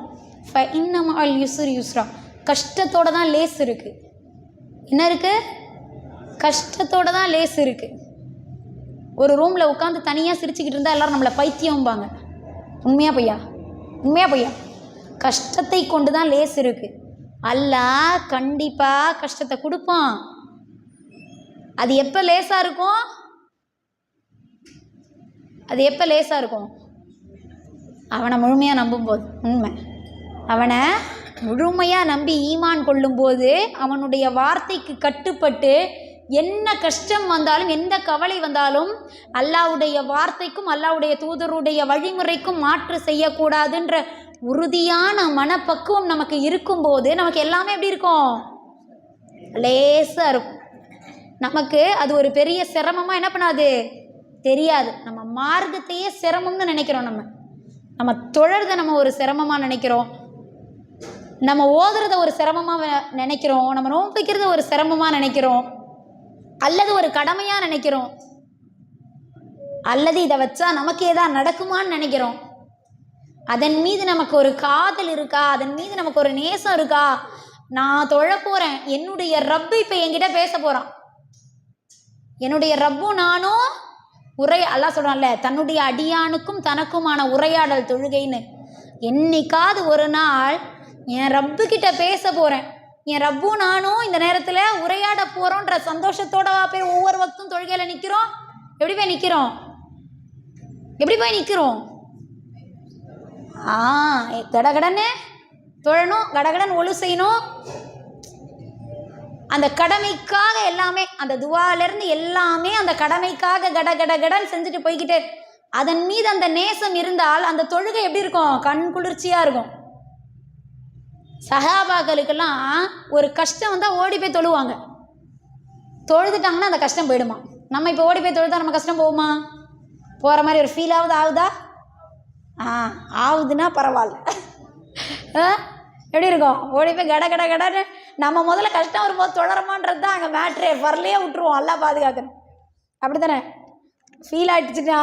இன்னும் யுஸ்ரா, கஷ்டத்தோடு தான் லேஸ் இருக்குது. என்ன இருக்குது? கஷ்டத்தோடு தான் லேஸ் இருக்குது. ஒரு ரூமில் உட்காந்து தனியாக சிரிச்சுக்கிட்டு இருந்தால் எல்லோரும் நம்மளை பைத்தியம்பாங்க. உண்மையாக பொய்யா? கஷ்டத்தை கொண்டு தான் லேஸ் இருக்குது. அல்லாஹ் கண்டிப்பாக கஷ்டத்தை கொடுப்பான். அது எப்போ லேசாக இருக்கும்? அவனை முழுமையாக நம்பும்போது. உண்மை, அவனை முழுமையாக நம்பி ஈமான் கொள்ளும்போது, அவனுடைய வார்த்தைக்கு கட்டுப்பட்டு என்ன கஷ்டம் வந்தாலும், எந்த கவலை வந்தாலும் அல்லாஹ்வுடைய வார்த்தைக்கும் அல்லாஹ்வுடைய தூதருடைய வழிமுறைக்கும் மாற்று செய்யக்கூடாதுன்ற உறுதியான மனப்பக்குவம் நமக்கு இருக்கும்போது நமக்கு எல்லாமே எப்படி இருக்கும்? லேசாக இருக்கும். நமக்கு அது ஒரு பெரிய சிரமமாக என்ன பண்ணாது? தெரியாது. நம்ம மார்க்கத்தையே சிரமம்னு நினைக்கிறோம். நம்ம தொழறதை நம்ம ஒரு சிரமமாக நினைக்கிறோம், நம்ம ஓதுறத ஒரு சிரமமாக நினைக்கிறோம், நம்ம நோன்பு வைக்கிறத ஒரு சிரமமாக நினைக்கிறோம், அல்லது ஒரு கடமையாக நினைக்கிறோம், அல்லது இதை வச்சா நமக்கு ஏதாவது நடக்குமான்னு நினைக்கிறோம். அதன் மீது நமக்கு ஒரு காதல் இருக்கா? அதன் மீது நமக்கு ஒரு நேசம் இருக்கா? நான் தொழ போகிறேன், என்னுடைய ரப்பு இப்போ என்கிட்ட பேச போகிறான், என்னுடைய ரப்பும் நானும் அல்லாஹ் சொல்கிறான்ல, தன்னுடைய அடியானுக்கும் தனக்குமான உரையாடல் தொழுகைன்னு. என்னைக்காவது ஒரு நாள் என் ரப்பு கிட்ட பேச போகிறேன், என் ரப்பும் நானும் இந்த நேரத்தில் உரையாட போகிறோன்ற சந்தோஷத்தோட போய் ஒவ்வொரு வக்தும் தொழுகையில் நிற்கிறோம். எப்படி போய் நிற்கிறோம்? கடகடன்னு தொழணும், கடகடன் ஒழு செய்யணும். அந்த கடமைக்காக எல்லாமே, அந்த துவாலேருந்து எல்லாமே அந்த கடமைக்காக கடகடன் செஞ்சுட்டு போய்கிட்டு, அதன் மீது அந்த நேசம் இருந்தால் அந்த தொழுகை எப்படி இருக்கும்? கண் குளிர்ச்சியாக இருக்கும். சஹாபாக்களுக்கெல்லாம் ஒரு கஷ்டம் வந்தால் ஓடி போய் தொழுவாங்க. தொழுதுட்டாங்கன்னா அந்த கஷ்டம் போயிடுமா. நம்ம இப்போ ஓடி போய் தொழுதா நம்ம கஷ்டம் போகுமா? போகிற மாதிரி ஒரு ஃபீலாவது ஆகுதா? ஆகுதுன்னா பரவாயில்ல. எப்படி இருக்கும்? ஓடி போய் கடன்னு நம்ம முதல்ல கஷ்டம் வரும்போது தொடரமான்றது தான் அங்கே மேட்ரே. வரலையே விட்டுருவோம், எல்லாம் பாதுகாக்கணும். அப்படி தானே? ஃபீல் ஆகிடுச்சுன்னா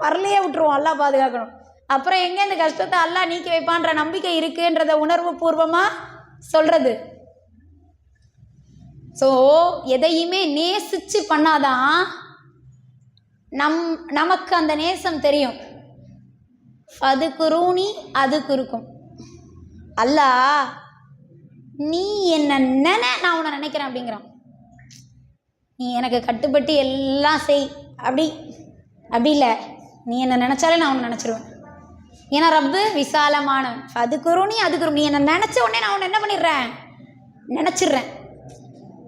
வரலையே விட்டுருவோம், எல்லாம் பாதுகாக்கணும். அப்புறம் எங்கே இந்த கஷ்டத்தை எல்லாம் நீக்கி வைப்பான்ற நம்பிக்கை இருக்குன்றத உணர்வு பூர்வமாக சொல்கிறது. ஸோ எதையுமே நேசித்து பண்ணாதான் நமக்கு அந்த நேசம் தெரியும். அது குருணி அது குறுக்கும். அல்லாஹ் நீ என்ன நான் உன்னை நினைக்கிறேன் அப்படிங்கிறான். நீ எனக்கு கட்டுப்பட்டு எல்லாம் செய், அப்படி இல்லை. நீ என்னை நினச்சாலே நான் உன்னை நினச்சிருவேன். ஏன்னா ரப்பு விசாலமானவன். அது குருணி அது குரும். நீ என்னை நினச்ச உடனே நான் உன்னை என்ன பண்ணிடுறேன்? நினச்சிட்றேன்.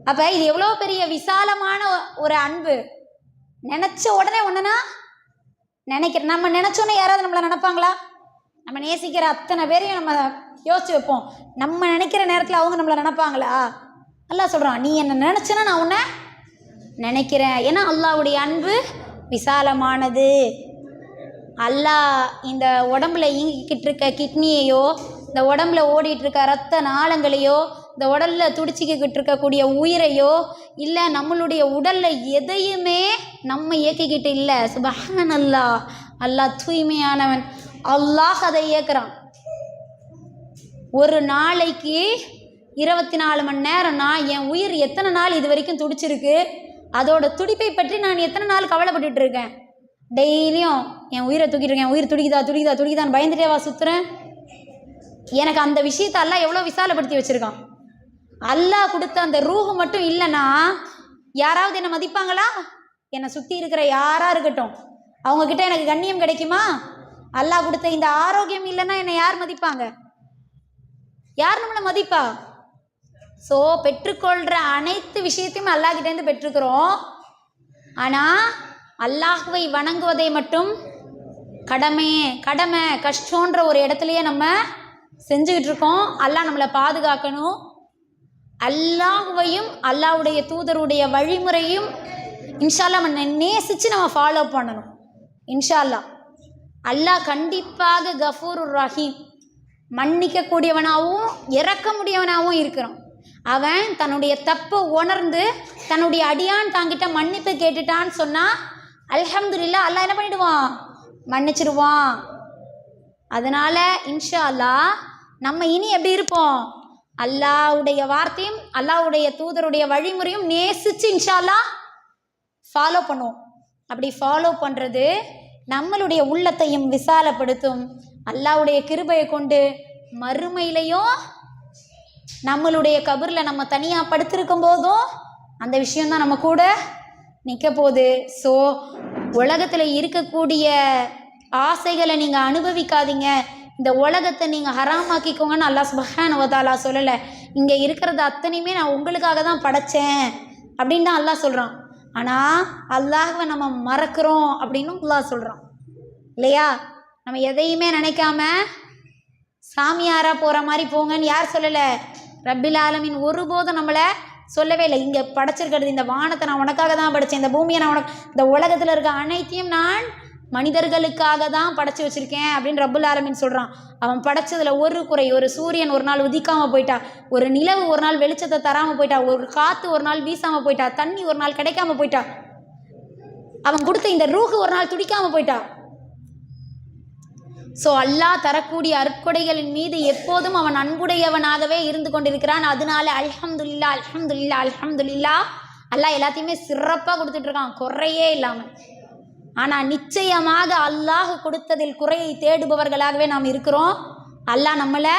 அப்போ இது எவ்வளோ பெரிய விசாலமான ஒரு அன்பு. நினச்ச உடனே ஒன்றுனா நினைக்கிறேன். நம்ம நினச்சோன்னே யாராவது நம்மளை நினைப்பாங்களா? நம்ம நேசிக்கிற அத்தனை பேரையும் நம்ம யோசிச்சு வைப்போம். நம்ம நினைக்கிற நேரத்தில் அவங்க நம்மளை நினைப்பாங்களா? அல்லாஹ் சொல்கிறான், நீ என்னை நினச்சேன்னா நான் உன்னை நினைக்கிறேன். ஏன்னா அல்லாஹ்வுடைய அன்பு விசாலமானது. அல்லாஹ் இந்த உடம்புல இயங்கிக்கிட்டு இருக்க கிட்னியையோ, இந்த உடம்புல ஓடிட்டு இருக்க ரத்த நாளங்களையோ, இந்த உடலில் துடிச்சிக்கிட்டு இருக்கக்கூடிய உயிரையோ, இல்லை நம்மளுடைய உடலில் எதையுமே நம்ம இயக்கிக்கிட்டு இல்லை. சுபஹான் அல்லாஹ், அல்லாஹ் தூய்மையானவன். அல்லாஹ் அதை இயக்குறான். ஒரு நாளைக்கு 24 மணி நேரம்னா என் உயிர் எத்தனை நாள் இது வரைக்கும் துடிச்சிருக்கு, அதோட துடிப்பை பற்றி நான் எத்தனை நாள் கவலைப்பட்டுட்டு இருக்கேன். டெய்லியும் என் உயிரை தூக்கிட்டு இருக்கேன், உயிர் துடிக்குதான்னு பயந்துட்டேவா சுற்றுறேன். எனக்கு அந்த விஷயத்தை அல்லாஹ் எவ்வளோ விசாலப்படுத்தி வச்சுருக்கான். அல்லாஹ் கொடுத்த அந்த ரூஹு மட்டும் இல்லைன்னா யாராவது என்னை மதிப்பாங்களா? என்னை சுற்றி இருக்கிற யாராக இருக்கட்டும், அவங்கக்கிட்ட எனக்கு கண்ணியம் கிடைக்குமா? அல்லாஹ் கொடுத்த இந்த ஆரோக்கியம் இல்லைன்னா என்னை யார் மதிப்பாங்க? யார் நம்மளை மதிப்பா? ஸோ பெற்றுக்கொள்கிற அனைத்து விஷயத்தையும் அல்லாஹ்கிட்டேருந்து பெற்றுக்கிறோம். ஆனால் அல்லாஹ்வை வணங்குவதை மட்டும் கடமை கஷ்டன்ற ஒரு இடத்துலையே நம்ம செஞ்சுக்கிட்டு இருக்கோம். அல்லாஹ் நம்மளை பாதுகாக்கணும். அல்லாஹ்வையும் அல்லாஹ்வுடைய தூதருடைய வழிமுறையும் இன்ஷா அல்லாஹ் நம்ம நேசித்து நம்ம ஃபாலோ பண்ணணும். இன்ஷா அல்லாஹ் அல்லாஹ் கண்டிப்பாக கஃபூருர் ரஹீம், மன்னிக்கக்கூடியவனாகவும் இறக்க முடியவனாகவும் இருக்கிறான். அவன் தன்னுடைய தப்பை உணர்ந்து தன்னுடைய அடியான் தாங்கிட்ட மன்னிப்பு கேட்டுட்டான்னு சொன்னால் அல்ஹம்துலில்லாஹ் அல்லாஹ் என்ன பண்ணிடுவான்? மன்னிச்சிடுவான். அதனால் இன்ஷா அல்லாஹ் நம்ம இனி எப்படி இருப்போம்? அல்லாஹ்வுடைய வார்த்தையும் அல்லாஹ்வுடைய தூதருடைய வழிமுறையும் நேசித்து இன்ஷா அல்லாஹ் ஃபாலோ பண்ணுவோம். அப்படி ஃபாலோ பண்ணுறது நம்மளுடைய உள்ளத்தையும் விசாலப்படுத்தும். அல்லாஹ்வுடைய கிருபையை கொண்டு மறுமையிலையும் நம்மளுடைய கபரில் நம்ம தனியாக படுத்திருக்கும் போதும் அந்த விஷயந்தான் நம்ம கூட நிற்க போகுது. ஸோ உலகத்தில் இருக்கக்கூடிய ஆசைகளை நீங்கள் அனுபவிக்காதீங்க, இந்த உலகத்தை நீங்கள் ஹராமாக்கிக்கோங்கன்னு அல்லாஹ் சுப்ஹானஹு வ தஆலா சொல்லலை. இங்கே இருக்கிறது அத்தனையுமே நான் உங்களுக்காக தான் படைத்தேன் அப்படின்னு தான் அல்லாஹ் சொல்கிறான். ஆனால் அல்லாஹ்வை நம்ம மறக்கிறோம் அப்படின்னு அல்லாஹ் சொல்கிறான் இல்லையா? நம்ம எதையுமே நினைக்காம சாமியாராக போகிற மாதிரி போங்கன்னு யார் சொல்லலை? ரப்பில் ஆலமீன் ஒருபோதும் நம்மளை சொல்லவே இல்லை. இங்கே படைச்சிருக்கிறது இந்த வானத்தை நான் உனக்காக தான் படைத்தேன், இந்த பூமியை நான் இந்த உலகத்தில் இருக்க அனைத்தையும் நான் மனிதர்களுக்காக தான் படைச்சி வச்சுருக்கேன் அப்படின்னு ரப்பில் ஆலமீன் சொல்கிறான். அவன் படைச்சதில் ஒரு குறை, ஒரு சூரியன் ஒரு நாள் உதிக்காமல் போயிட்டா, ஒரு நிலவு ஒரு நாள் வெளிச்சத்தை தராமல் போயிட்டா, ஒரு காற்று ஒரு நாள் வீசாமல் போயிட்டா, தண்ணி ஒரு நாள் கிடைக்காம போயிட்டா, அவன் கொடுத்த இந்த ரூஹு ஒரு நாள் துடிக்காமல் போயிட்டா. ஸோ அல்லாஹ் தரக்கூடிய அற்கொடைகளின் மீது எப்போதும் அவன் அன்புடையவனாகவே இருந்து கொண்டிருக்கிறான். அதனால அல்ஹம்துலில்லாஹ் அல்ஹம்துலில்லாஹ் அல்ஹம்துலில்லாஹ் அல்லாஹ் எல்லாத்தையுமே சிறப்பாக கொடுத்துட்ருக்கான், குறையே இல்லாமல். ஆனால் நிச்சயமாக அல்லாஹ் கொடுத்ததில் குறையை தேடுபவர்களாகவே நாம் இருக்கிறோம். அல்லாஹ் நம்மளை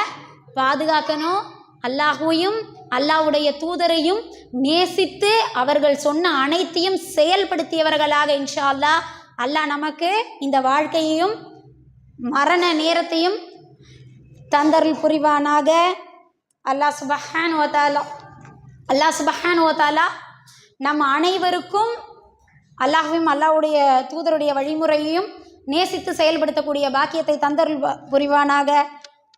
பாதுகாக்கணும். அல்லாஹுவையும் அல்லாஹ்வுடைய தூதரையும் நேசித்து அவர்கள் சொன்ன அனைத்தையும் செயல்படுத்தியவர்களாக இன்ஷா அல்லாஹ் அல்லாஹ் நமக்கு இந்த வாழ்க்கையையும் மரண நேரத்தையும் தந்தருள் புரிவானாக. அல்லாஹ் சுப்ஹானஹு வ தஆலா நம்ம அனைவருக்கும் அல்லாஹ்வையும் அல்லாஹ்வுடைய தூதருடைய வழிமுறையையும் நேசித்து செயல்படுத்தக்கூடிய பாக்கியத்தை தந்தருள் புரிவானாக.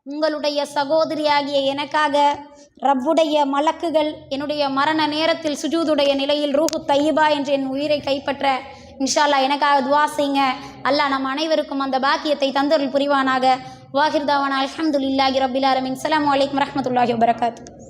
உங்களுடைய சகோதரியாகிய எனக்காக ரப்புடைய மலக்குகள் என்னுடைய மரண நேரத்தில் சுஜூதுடைய நிலையில் ரூஹு தையிபா என்று என் உயிரை கைப்பற்ற இன்ஷா அல்லாஹ் எனக்காக துவா செய்யுங்க. அல்லாஹ் நம் அனைவருக்கும் அந்த பாக்கியத்தை தந்தருள் புரிவானாக. வாஹிர் தாவானா அல்ஹம்துலில்லாஹி ரப்பில் ஆலமீன். அஸ்ஸலாமு அலைக்கும் வரஹ்மத்துல்லாஹி வபரகாத்துஹு.